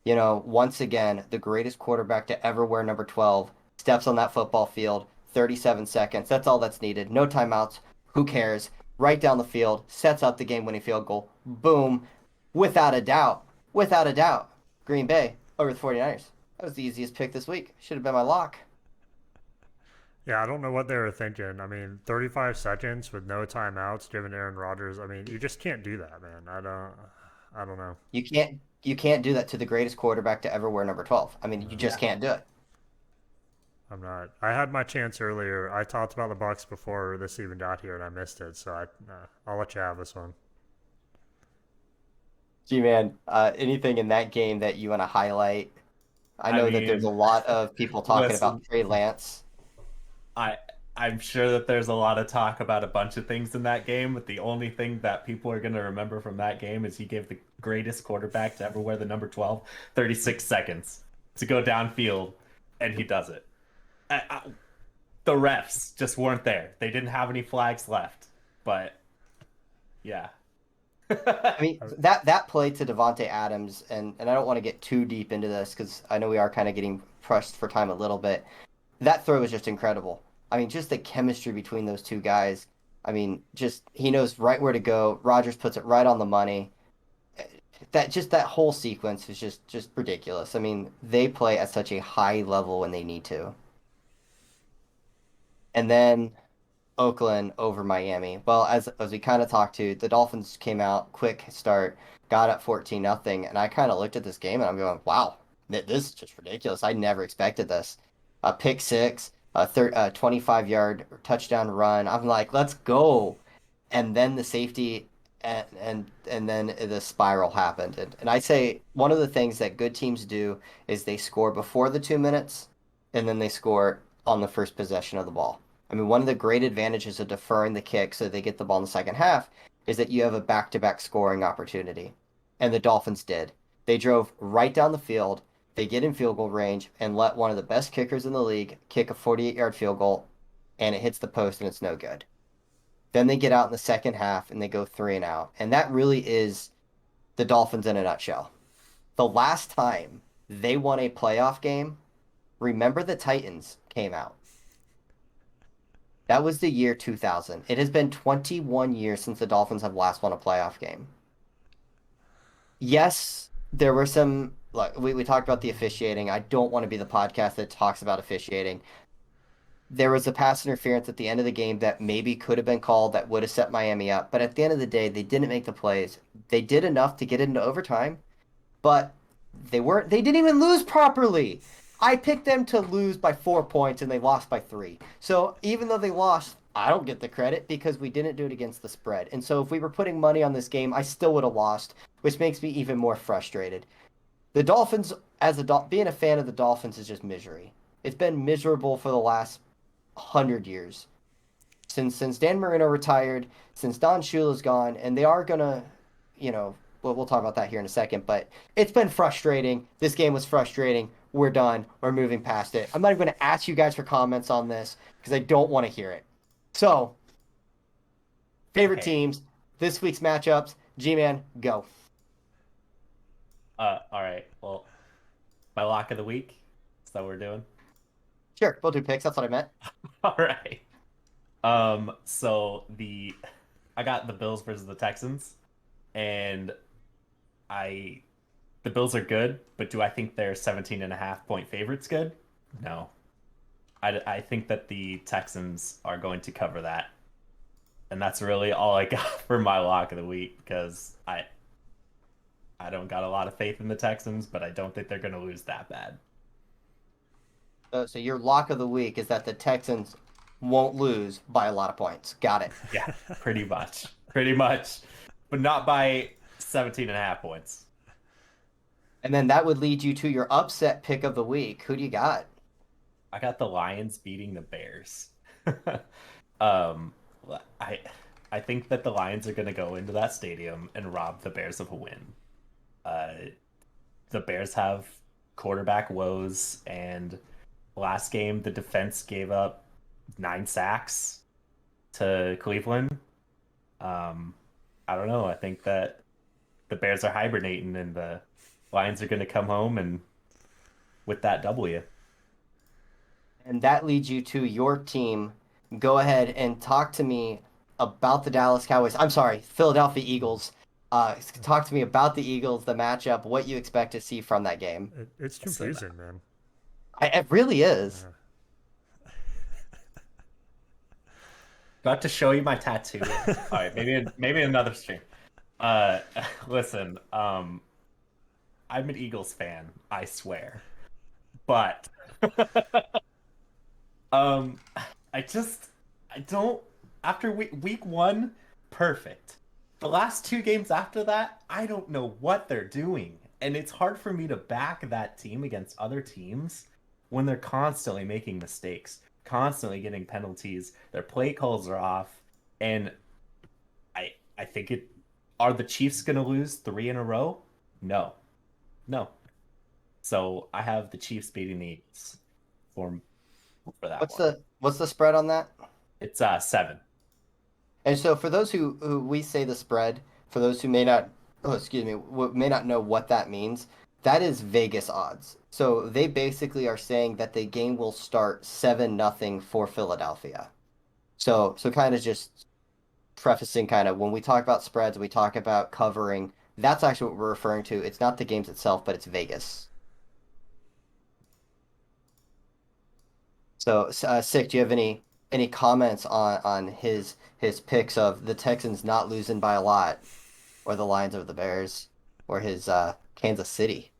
Once again, the greatest quarterback to ever wear number 12 steps on that football field, 37 seconds. That's all that's needed. No timeouts. Who cares? Right down the field, sets up the game-winning field goal. Boom. Without a doubt. Without a doubt. Green Bay over the 49ers. That was the easiest pick this week. Should have been my lock. Yeah, I don't know what they were thinking. I mean, 35 seconds with no timeouts, given Aaron Rodgers. I mean, you just can't do that, man. I don't know. You can't do that to the greatest quarterback to ever wear number 12. I mean, you No, just Yeah. can't do it. I'm not. I had my chance earlier. I talked about the Bucks before this even got here, and I missed it. So I'll let you have this one. Gee, man, anything in that game that you want to highlight? I I know that there's a mean, lot of people talking about listen, Trey Lance. I I'm sure that there's a lot of talk about a bunch of things in that game, but the only thing that people are going to remember from that game is he gave the greatest quarterback to ever wear the number 12 36 seconds to go downfield, and he does it. The refs just weren't there. They didn't have any flags left. But yeah. I mean, I, that play to Devonte Adams, and I don't want to get too deep into this because I know we are kind of getting pressed for time a little bit. That throw was just incredible. I mean, just the chemistry between those two guys. I mean, just he knows right where to go. Rodgers puts it right on the money. That whole sequence is just ridiculous. I mean, they play at such a high level when they need to. And then Oakland over Miami. Well, as we kind of talked to, the Dolphins came out quick start, got up 14-0, and I kind of looked at this game and I'm going, wow, this is just ridiculous. I never expected this. A pick six, a 25-yard touchdown run. I'm like, let's go. And then the safety and then the spiral happened. And I say one of the things that good teams do is they score before the 2 minutes and then they score on the first possession of the ball. I mean, one of the great advantages of deferring the kick so they get the ball in the second half is that you have a back-to-back scoring opportunity. And the Dolphins did. They drove right down the field. They get in field goal range and let one of the best kickers in the league kick a 48-yard field goal, and it hits the post and it's no good. Then they get out in the second half and they go three and out. And that really is the Dolphins in a nutshell. The last time they won a playoff game, remember the Titans came out. That was the year 2000. It has been 21 years since the Dolphins have last won a playoff game. Yes, there were some, like we talked about the officiating. I don't want to be the podcast that talks about officiating. There was a pass interference at the end of the game that maybe could have been called that would have set Miami up. But at the end of the day, they didn't make the plays. They did enough to get it into overtime, but they didn't even lose properly. I picked them to lose by 4 points and they lost by three. So even though they lost I don't get the credit because we didn't do it against the spread. And so if we were putting money on this game, I still would have lost, which makes me even more frustrated. The Dolphins, being a fan of the Dolphins is just misery. It's been miserable for the last 100 years since Dan Marino retired, since Don Shula's gone, and they are gonna, we'll talk about that here in a second. But it's been frustrating. This game was frustrating. We're done. We're moving past it. I'm not even going to ask you guys for comments on this because I don't want to hear it. So, favorite Okay. teams, this week's matchups. G-Man, go. All right. Well, my lock of the week. Is that what we're doing? Sure, we'll do picks. That's what I meant. All right. So I got the Bills versus the Texans, and I the Bills are good, but do I think they're 17.5 point favorites good? No. I think that the Texans are going to cover that. And that's really all I got for my lock of the week because I don't got a lot of faith in the Texans, but I don't think they're going to lose that bad. So your lock of the week is that the Texans won't lose by a lot of points. Got it. Yeah, pretty much. Pretty much. But not by 17.5 points. And then that would lead you to your upset pick of the week. Who do you got? I got the Lions beating the Bears. um, I I think that the Lions are going to go into that stadium and rob the Bears of a win. Uh, the Bears have quarterback woes, and last game the defense gave up 9 sacks to Cleveland. Um, I don't know. I think that the Bears are hibernating, and the Lions are going to come home and with that W. And that leads you to your team. Go ahead and talk to me about the Dallas Cowboys. I'm sorry, Philadelphia Eagles. Talk to me about the Eagles, the matchup, what you expect to see from that game. It's So confusing, man. It really is. Got to show you my tattoo. All right, maybe another stream. Uh, listen, I'm an Eagles fan, I swear, but um, I just I don't. After week one, perfect. The last two games after that, I don't know what they're doing, and it's hard for me to back that team against other teams when they're constantly making mistakes, constantly getting penalties. Their play calls are off, and I think it. Are the Chiefs going to lose 3 in a row? No, no. So I have the Chiefs beating the Eagles for that What's one. the spread on that? It's 7. And so for those who we say the spread, for those who may not, oh, excuse me, may not know what that means, that is Vegas odds. So they basically are saying that the game will start 7-0 for Philadelphia. So kind of just prefacing kind of when we talk about spreads, we talk about covering. That's actually what we're referring to. It's not the games itself, but it's Vegas. So, Sick, do you have any comments on his picks of the Texans not losing by a lot, or the Lions over the Bears, or his Kansas City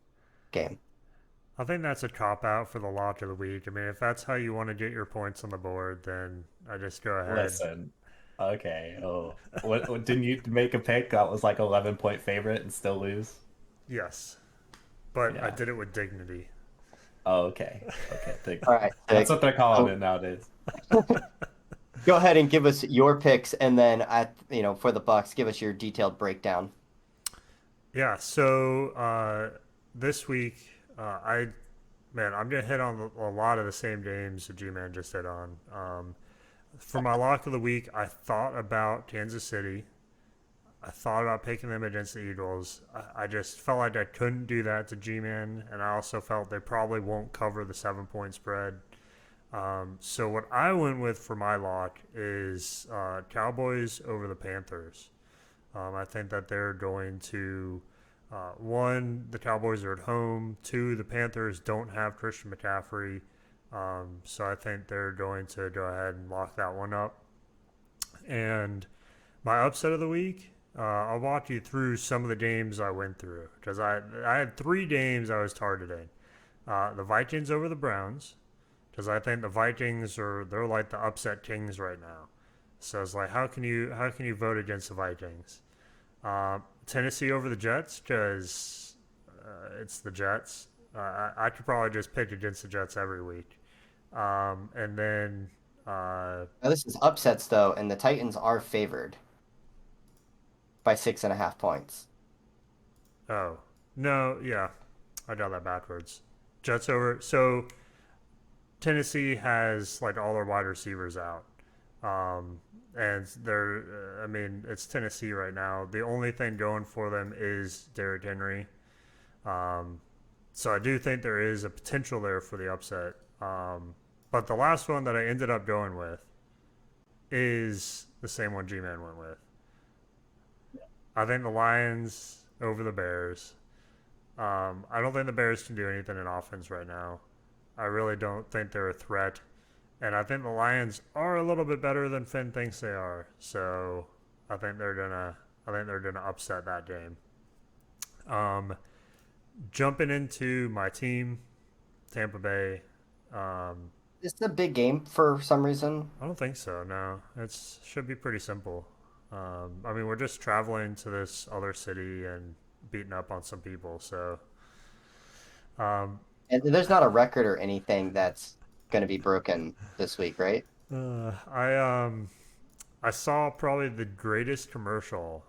game? I think that's a cop out for the lock of the week. I mean, if that's how you want to get your points on the board, then I just go ahead. Listen, okay. Oh, what didn't you make a pick that was like 11 point favorite and still lose? Yes, but I Yeah. did it with dignity. Oh, okay. Okay. All right, That's Sick. what they're calling So it nowadays. go ahead and give us your picks, and then for the Bucks, give us your detailed breakdown. Yeah. So this week, I'm gonna hit on a lot of the same games that G-Man just hit on. For my lock of the week, I thought about Kansas City. I thought about picking them against the Eagles. I just felt like I couldn't do that to G-Man, and I also felt they probably won't cover the 7 point spread. So what I went with for my lock is Cowboys over the Panthers. I think that they're going to one, the Cowboys are at home. Two, the Panthers don't have Christian McCaffrey. So I think they're going to go ahead and lock that one up. And my upset of the week, I'll walk you through some of the games I went through because I had 3 games I was targeting. The Vikings over the Browns because I think the Vikings they're like the upset kings right now. So it's like, how can you vote against the Vikings? Tennessee over the Jets because it's the Jets. I could probably just pick against the Jets every week. And then, uh, Now, this is upsets though, and the Titans are favored by 6.5 points. oh, no, yeah, I got that backwards. Jets over. So Tennessee has like all their wide receivers out. And they're, I mean, it's Tennessee right now. The only thing going for them is Derrick Henry. Um, so I do think there is a potential there for the upset. But the last one that I ended up going with is the same one G Man went with. I think the Lions over the Bears. I don't think the Bears can do anything in offense right now. I really don't think they're a threat. And I think the Lions are a little bit better than Finn thinks they are. So I think they're gonna upset that game. Um, Jumping into my team, Tampa Bay. Um, It's a big game for some reason. I don't think so. No, it should be pretty simple. I mean, we're just traveling to this other city and beating up on some people. So, um, And there's not a record or anything that's going to be broken this week, right? I saw probably the greatest commercial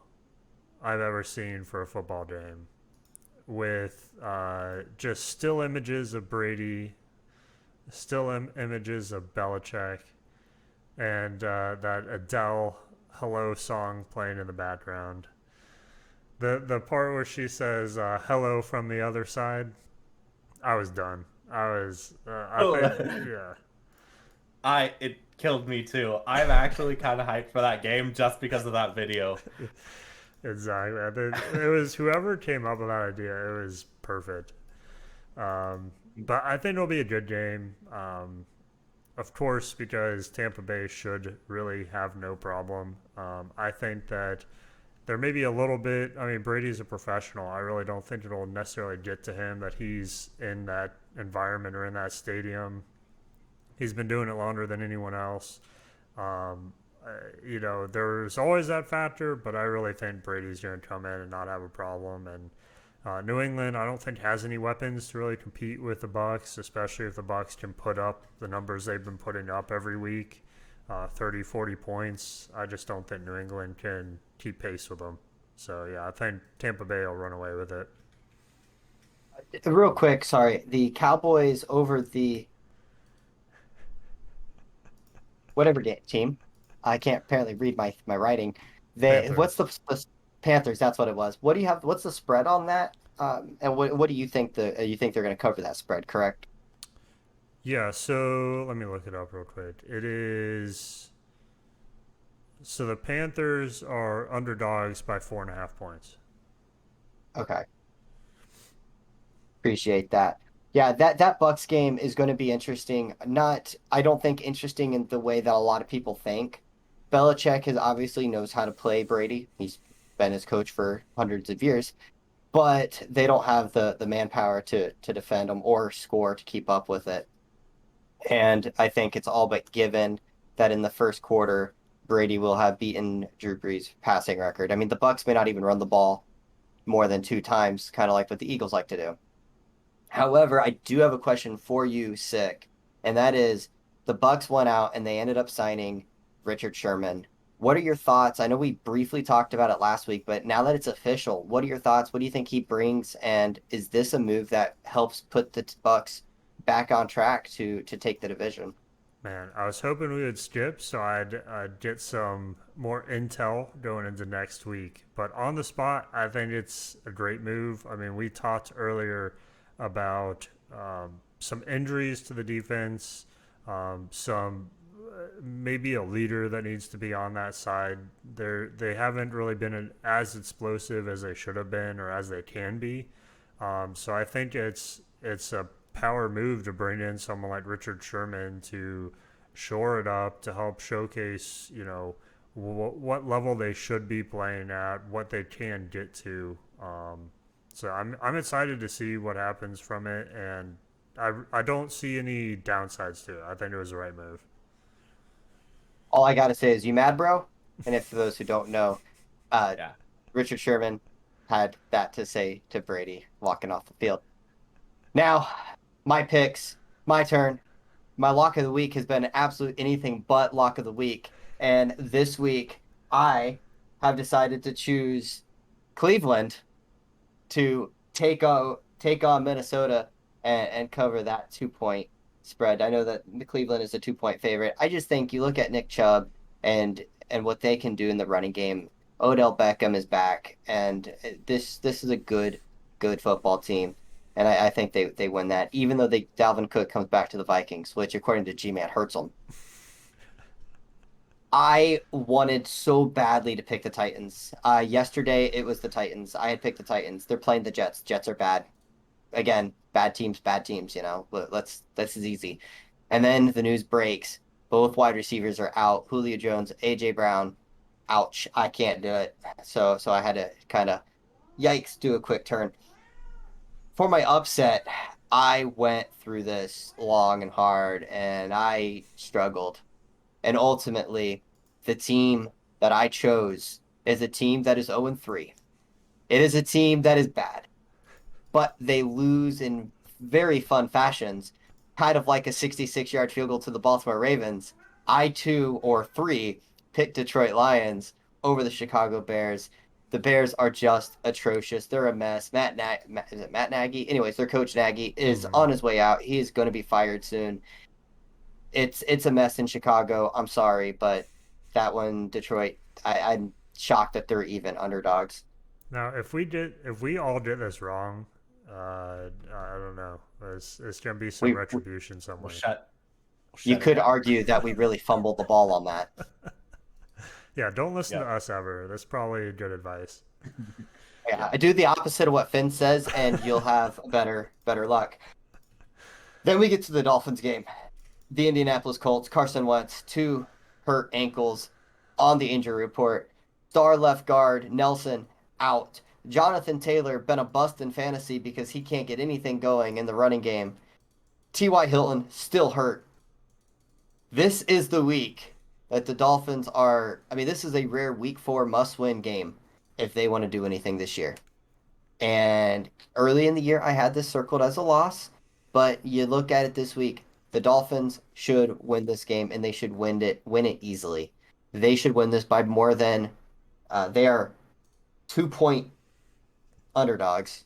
I've ever seen for a football game with just still images of Brady, still images of Belichick, and that Adele "Hello" song playing in the background. The part where she says "Hello" from the other side, I was done. I Oh, think, yeah. it killed me too. I'm actually kind of hyped for that game just because of that video. Exactly. It was whoever came up with that idea. It was perfect. But I think it'll be a good game. Of course, because Tampa Bay should really have no problem. I think that there may be a little bit. I mean, Brady's a professional. I really don't think it'll necessarily get to him that he's in that environment or in that stadium. He's been doing it longer than anyone else. Um, there's always that factor, but I really think Brady's going to come in and not have a problem. And New England, I don't think has any weapons to really compete with the Bucks, especially if the Bucks can put up the numbers they've been putting up every week, 30, 40 points. I just don't think New England can keep pace with them. So yeah, I think Tampa Bay will run away with it. Real quick, sorry. The Cowboys over the whatever team. I can't apparently read my writing. What's Panthers. the Panthers? That's what it was. What do you have? What's the spread on that? And what do you think you think they're going to cover that spread? Correct. Yeah, so let me look it up real quick. It is so the Panthers are underdogs by 4.5 points. Okay, appreciate that. Yeah, that Bucks game is going to be interesting. Not, I don't think interesting in the way that a lot of people think. Belichick has obviously knows how to play Brady. He's been his coach for hundreds of years, but they don't have the manpower to defend him or score to keep up with it. And I think it's all but given that in the first quarter, Brady will have beaten Drew Brees' passing record. I mean, the Bucks may not even run the ball more than 2 times, kind of like what the Eagles like to do. However, I do have a question for you, Sick, and that is the Bucks went out and they ended up signing Richard Sherman. What are your thoughts? I know we briefly talked about it last week, but now that it's official, what are your thoughts? What do you think he brings? And is this a move that helps put the Bucks back on track to take the division? Man, I was hoping we would skip so I'd get some more intel going into next week. But on the spot, I think it's a great move. I mean, we talked earlier about some injuries to the defense, some maybe a leader that needs to be on that side. They haven't really been as explosive as they should have been or as they can be. So I think it's a power move to bring in someone like Richard Sherman to shore it up to help showcase, what level they should be playing at, what they can get to. So I'm excited to see what happens from it, and I don't see any downsides to it. I think it was the right move. All I gotta say is, you mad, bro? And if for those who don't know, uh, Yeah. Richard Sherman had that to say to Brady walking off the field. Now, my picks, my turn. My lock of the week has been absolute anything but lock of the week. And this week, I have decided to choose Cleveland to take on Minnesota and cover that 2 point spread. I know that Cleveland is a 2 point favorite. I just think you look at Nick Chubb and what they can do in the running game. Odell Beckham is back, and this is a good football team. And I think they win that, even though Dalvin Cook comes back to the Vikings, which according to G-Man hurts them. I wanted so badly to pick the Titans. Yesterday it was the Titans. I had picked the Titans. They're playing the Jets. Jets are bad. Again, bad teams, you know. This is easy. And then the news breaks. Both wide receivers are out. Julio Jones, AJ Brown. Ouch. I can't do it. So I had to kind of yikes, do a quick turn. For my upset, I went through this long and hard and I struggled. And ultimately, the team that I chose is a team that is 0-3. It is a team that is bad, but they lose in very fun fashions, kind of like a 66-yard field goal to the Baltimore Ravens. I, two or three, picked Detroit Lions over the Chicago Bears. The Bears are just atrocious. They're a mess. Is it Matt Nagy? Anyways, their coach Nagy is Hmm. on his way out. He is going to be fired soon. It's a mess in Chicago. I'm sorry, but that one, Detroit, I'm shocked that they're even underdogs. Now, if we all did this wrong, I don't know. It's gonna be some We retribution some We'll way. shut we'll You shut it could down. argue that we really fumbled the ball on that. Yeah, don't listen to Yep. us ever. That's probably good advice. Yeah, Yep. I do the opposite of what Finn says, and you'll have better luck. Then we get to the Dolphins game. The Indianapolis Colts, Carson Wentz, two hurt ankles on the injury report. Star left guard, Nelson, out. Jonathan Taylor, been a bust in fantasy because he can't get anything going in the running game. T.Y. Hilton, still hurt. This is the week that the Dolphins are. I mean, this is a rare week 4 must win game if they want to do anything this year. And early in the year, I had this circled as a loss, but you look at it this week, the Dolphins should win this game and they should win it easily. They should win this by more than they are 2 point underdogs.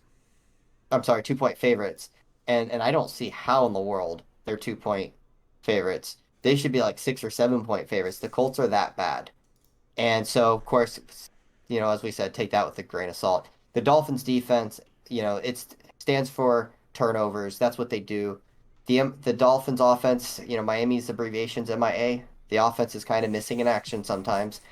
I'm sorry, 2 point favorites. And I don't see how in the world they're 2 point favorites. They should be like 6 or 7 point favorites. The Colts are that bad. And so, of course, as we said, take that with a grain of salt. The Dolphins defense, it stands for turnovers. That's what they do. The Dolphins offense, Miami's abbreviation's MIA. The offense is kind of missing in action sometimes.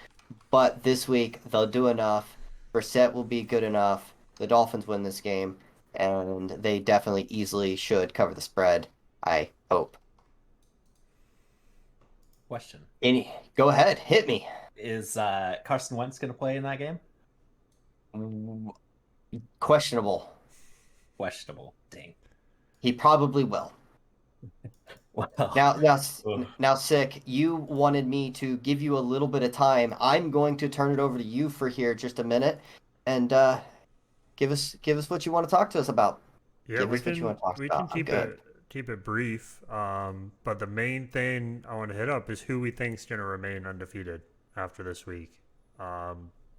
But this week, they'll do enough. Brissett will be good enough. The Dolphins win this game, and they definitely easily should cover the spread, I hope. Question. Go ahead, hit me. Is Carson Wentz going to play in that game? Questionable. Questionable. Dang. He probably will. Well, Now, Sick, you wanted me to give you a little bit of time. I'm going to turn it over to you for here just a minute, and give us what you want to talk to us about. Yeah, Give us what you want to talk we can about. I'm good. keep it brief. But the main thing I want to hit up is who we think is going to remain undefeated after this week.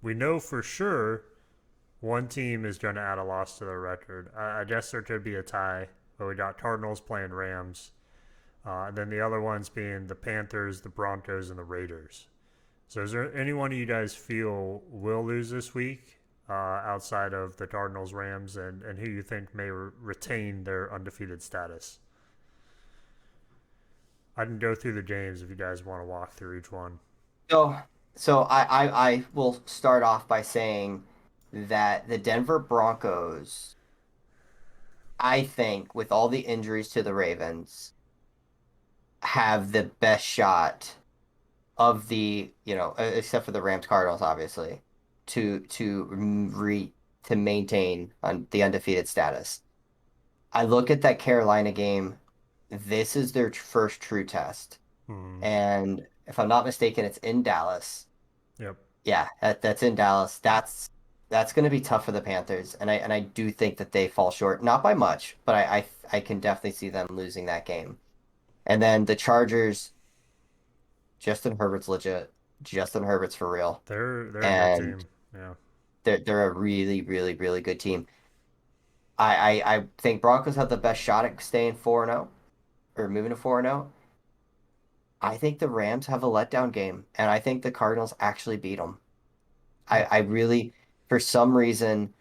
We know for sure one team is going to add a loss to their record. I guess there could be a tie, but we got Cardinals playing Rams. And then the other ones being the Panthers, the Broncos, and the Raiders. So is there anyone you guys feel will lose this week outside of the Cardinals, Rams, and who you think may retain their undefeated status? I can go through the games if you guys want to walk through each one. So, so I will start off by saying that the Denver Broncos, I think, with all the injuries to the Ravens, have the best shot of except for the Rams Cardinals, obviously, to maintain the undefeated status. I look at that Carolina game. This is their first true test, Hmm. and if I'm not mistaken, it's in Dallas. Yep. Yeah, that's in Dallas. That's going to be tough for the Panthers, and I do think that they fall short, not by much, but I can definitely see them losing that game. And then the Chargers, Justin Herbert's legit. Justin Herbert's for real, They're a good and team. Yeah. they're a really really really good team. I think Broncos have the best shot at staying 4-0 or moving to 4-0. I think the Rams have a letdown game, and I think the Cardinals actually beat them. Hmm. I really, for some reason,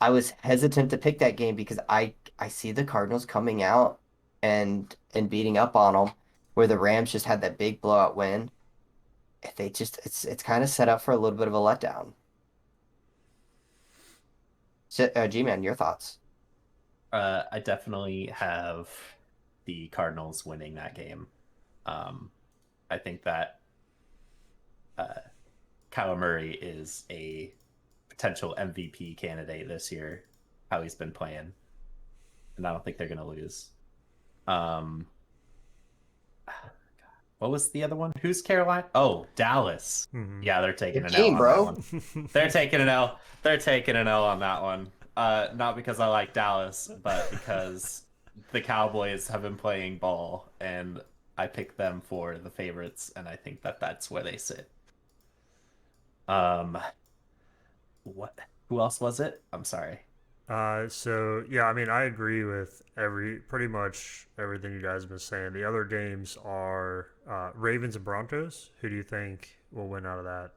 I was hesitant to pick that game because I see the Cardinals coming out and beating up on them, where the Rams just had that big blowout win. If they just it's kind of set up for a little bit of a letdown. So, G-Man, your thoughts? I definitely have the Cardinals winning that game. Um, I think that uh, Kyler Murray is a potential MVP candidate this year, how he's been playing, and I don't think they're going to lose. Um, what was the other one? Who's Carolina? Oh, Dallas. Hmm. Yeah, they're Your taking an L team, on that bro. one. They're taking an L. They're taking an L on that one. Not because I like Dallas, but because the Cowboys have been playing ball, and I picked them for the favorites, and I think that that's where they sit. Um, what? Who else was it? I'm sorry. So yeah, I mean, I agree with pretty much everything you guys have been saying. The other games are Ravens and Broncos. Who do you think will win out of that?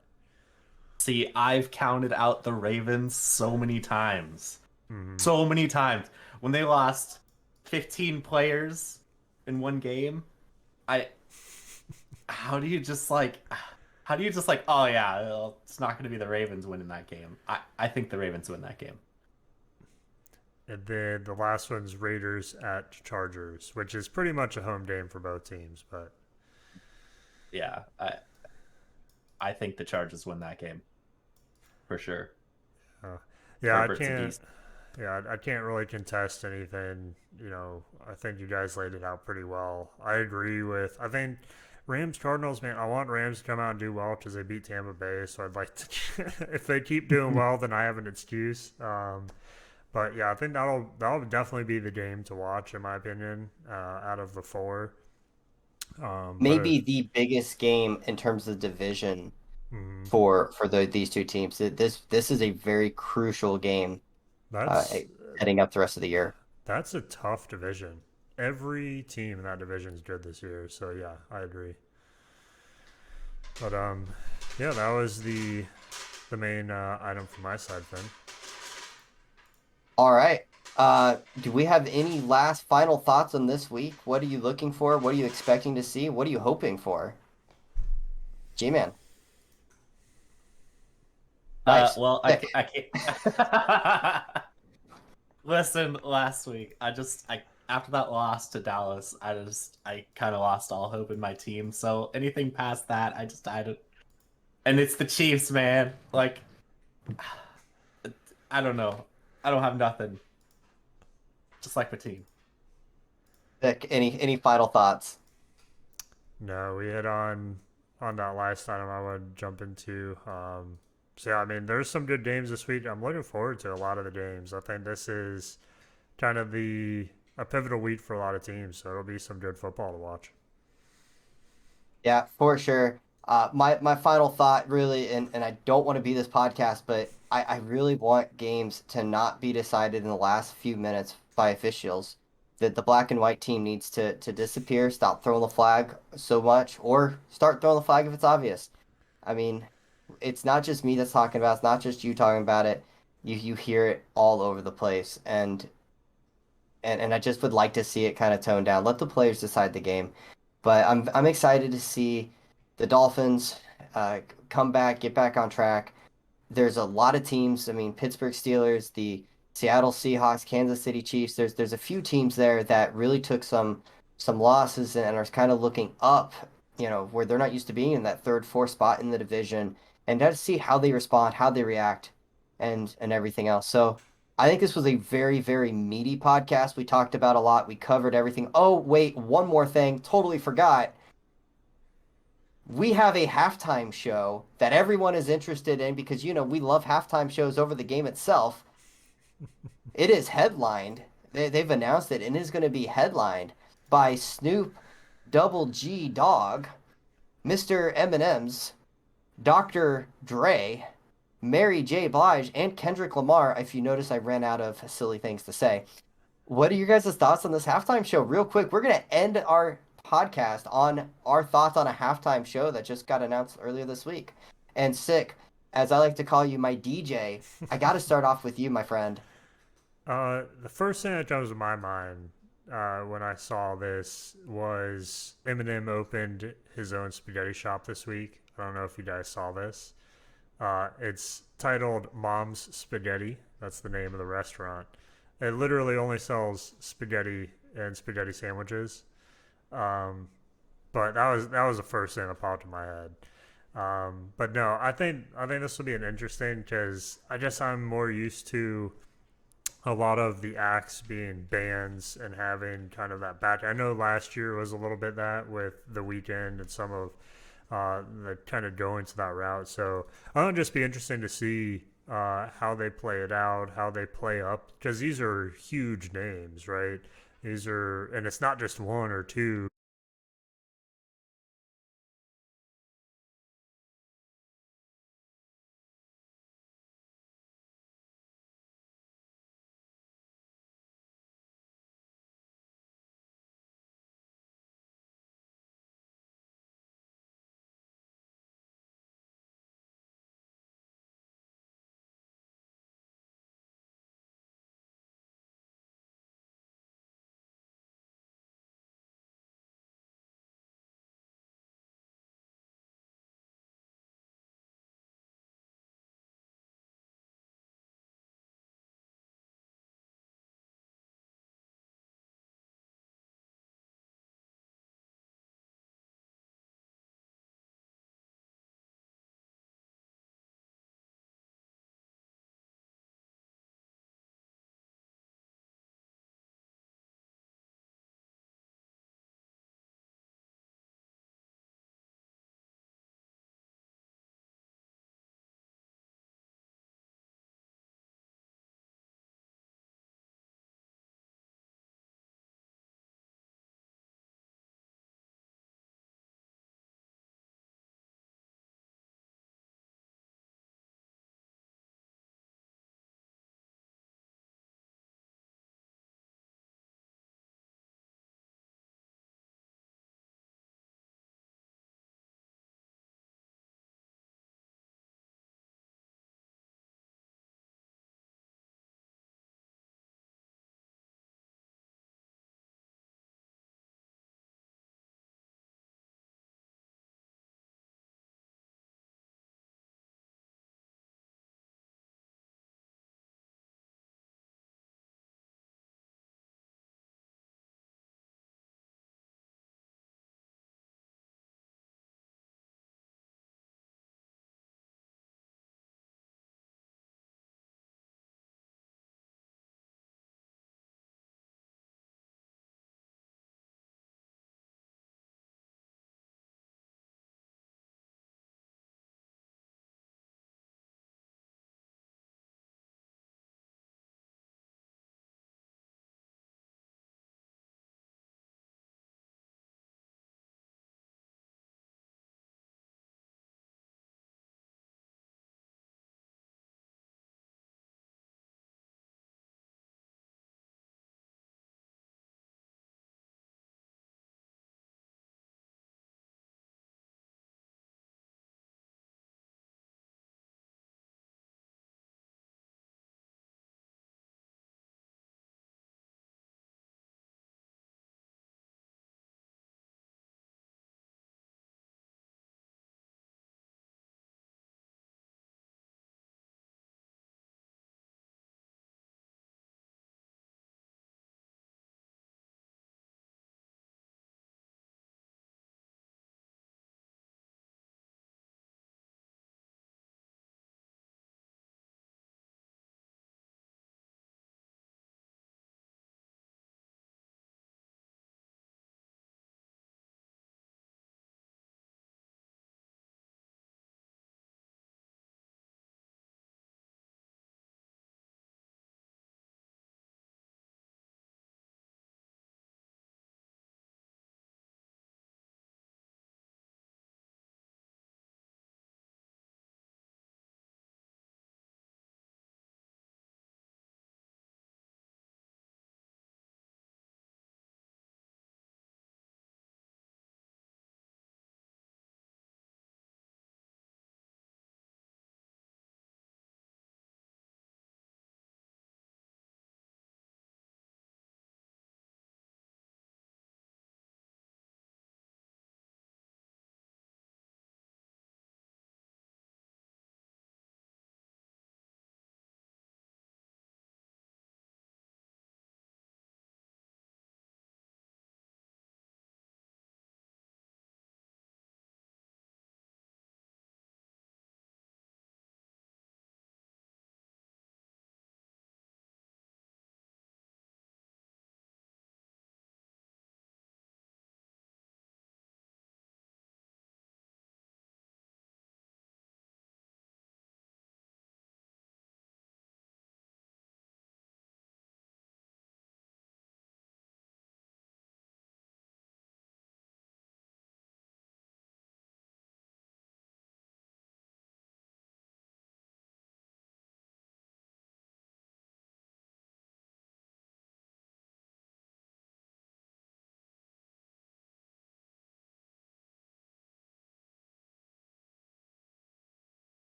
See, I've counted out the Ravens so many times. Hmm. So many times. When they lost 15 players in one game, I how do you just like how do you just like, oh yeah, well, it's not going to be the Ravens winning that game. I think the Ravens win that game. And then the last one's Raiders at Chargers, which is pretty much a home game for both teams. But Yeah, I think the Chargers win that game for sure. uh, yeah, I Herbert's a can't. beast. Yeah, I can't really contest anything. I think you guys laid it out pretty well. I agree with. I think Rams Cardinals, man. I want Rams to come out and do well because they beat Tampa Bay. So I'd like to. If they keep doing well, then I have an excuse. But yeah, I think that'll definitely be the game to watch in my opinion. Out of the four. But Maybe the biggest game in terms of division mm, for these two teams. This is a very crucial game uh, that's heading up the rest of the year. that's a tough division. Every team in that division is good this year. So yeah, I agree. But yeah, that was the main item from my side, Finn. All right. Do we have any last final thoughts on this week? What are you looking for? What are you expecting to see? What are you hoping for? G-Man. Nice. Well, Sick. I can't. Listen, last week, I after that loss to Dallas, I kind of lost all hope in my team. So anything past that, I don't. And it's the Chiefs, man. Like, I don't know. I don't have nothing. Just like my team. Sick. Any final thoughts? No, we hit on that last item I would jump into. So yeah, I mean, there's some good games this week. I'm looking forward to a lot of the games. I think this is kind of the a pivotal week for a lot of teams, so it'll be some good football to watch. Yeah, for sure. My final thought really, and I don't want to be this podcast, but I really want games to not be decided in the last few minutes by officials. That the black and white team needs to disappear, stop throwing the flag so much, or start throwing the flag if it's obvious. I mean, it's not just me that's talking about it, it's not just you talking about it. You hear it all over the place, and I just would like to see it kind of toned down. Let the players decide the game. But I'm excited to see the Dolphins uh, come back, get back on track. There's a lot of teams. I mean, Pittsburgh Steelers, the Seattle Seahawks, Kansas City Chiefs. There's a few teams there that really took some losses and are kind of looking up, where they're not used to being in that third, fourth spot in the division, and to see how they respond, how they react, and everything else. So I think this was a very, very meaty podcast. We talked about a lot. We covered everything. Oh, wait, one more thing. Totally forgot. We have a halftime show that everyone is interested in because, we love halftime shows over the game itself. It is headlined. They've announced it and it is going to be headlined by Snoop Double G Dog, Mr. Eminem's, Dr. Dre, Mary J. Blige, and Kendrick Lamar. If you notice, I ran out of silly things to say. What are your guys' thoughts on this halftime show? Real quick, we're going to end our podcast on our thoughts on a halftime show that just got announced earlier this week. And Sick, as I like to call you, my DJ, I got to start off with you, my friend. The first thing that comes to my mind when I saw this was Eminem opened his own spaghetti shop this week. I don't know if you guys saw this. It's titled Mom's Spaghetti. That's the name of the restaurant. It literally only sells spaghetti and spaghetti sandwiches. Um, but that was the first thing that popped in my head. But no, I think this will be an interesting because I guess I'm more used to a lot of the acts being bands and having kind of that back. I know last year was a little bit that with the weekend and some of the kind of going to that route. So I would just be interesting to see how they play it out, how they play up, because these are huge names, right? These are, and it's not just one or two.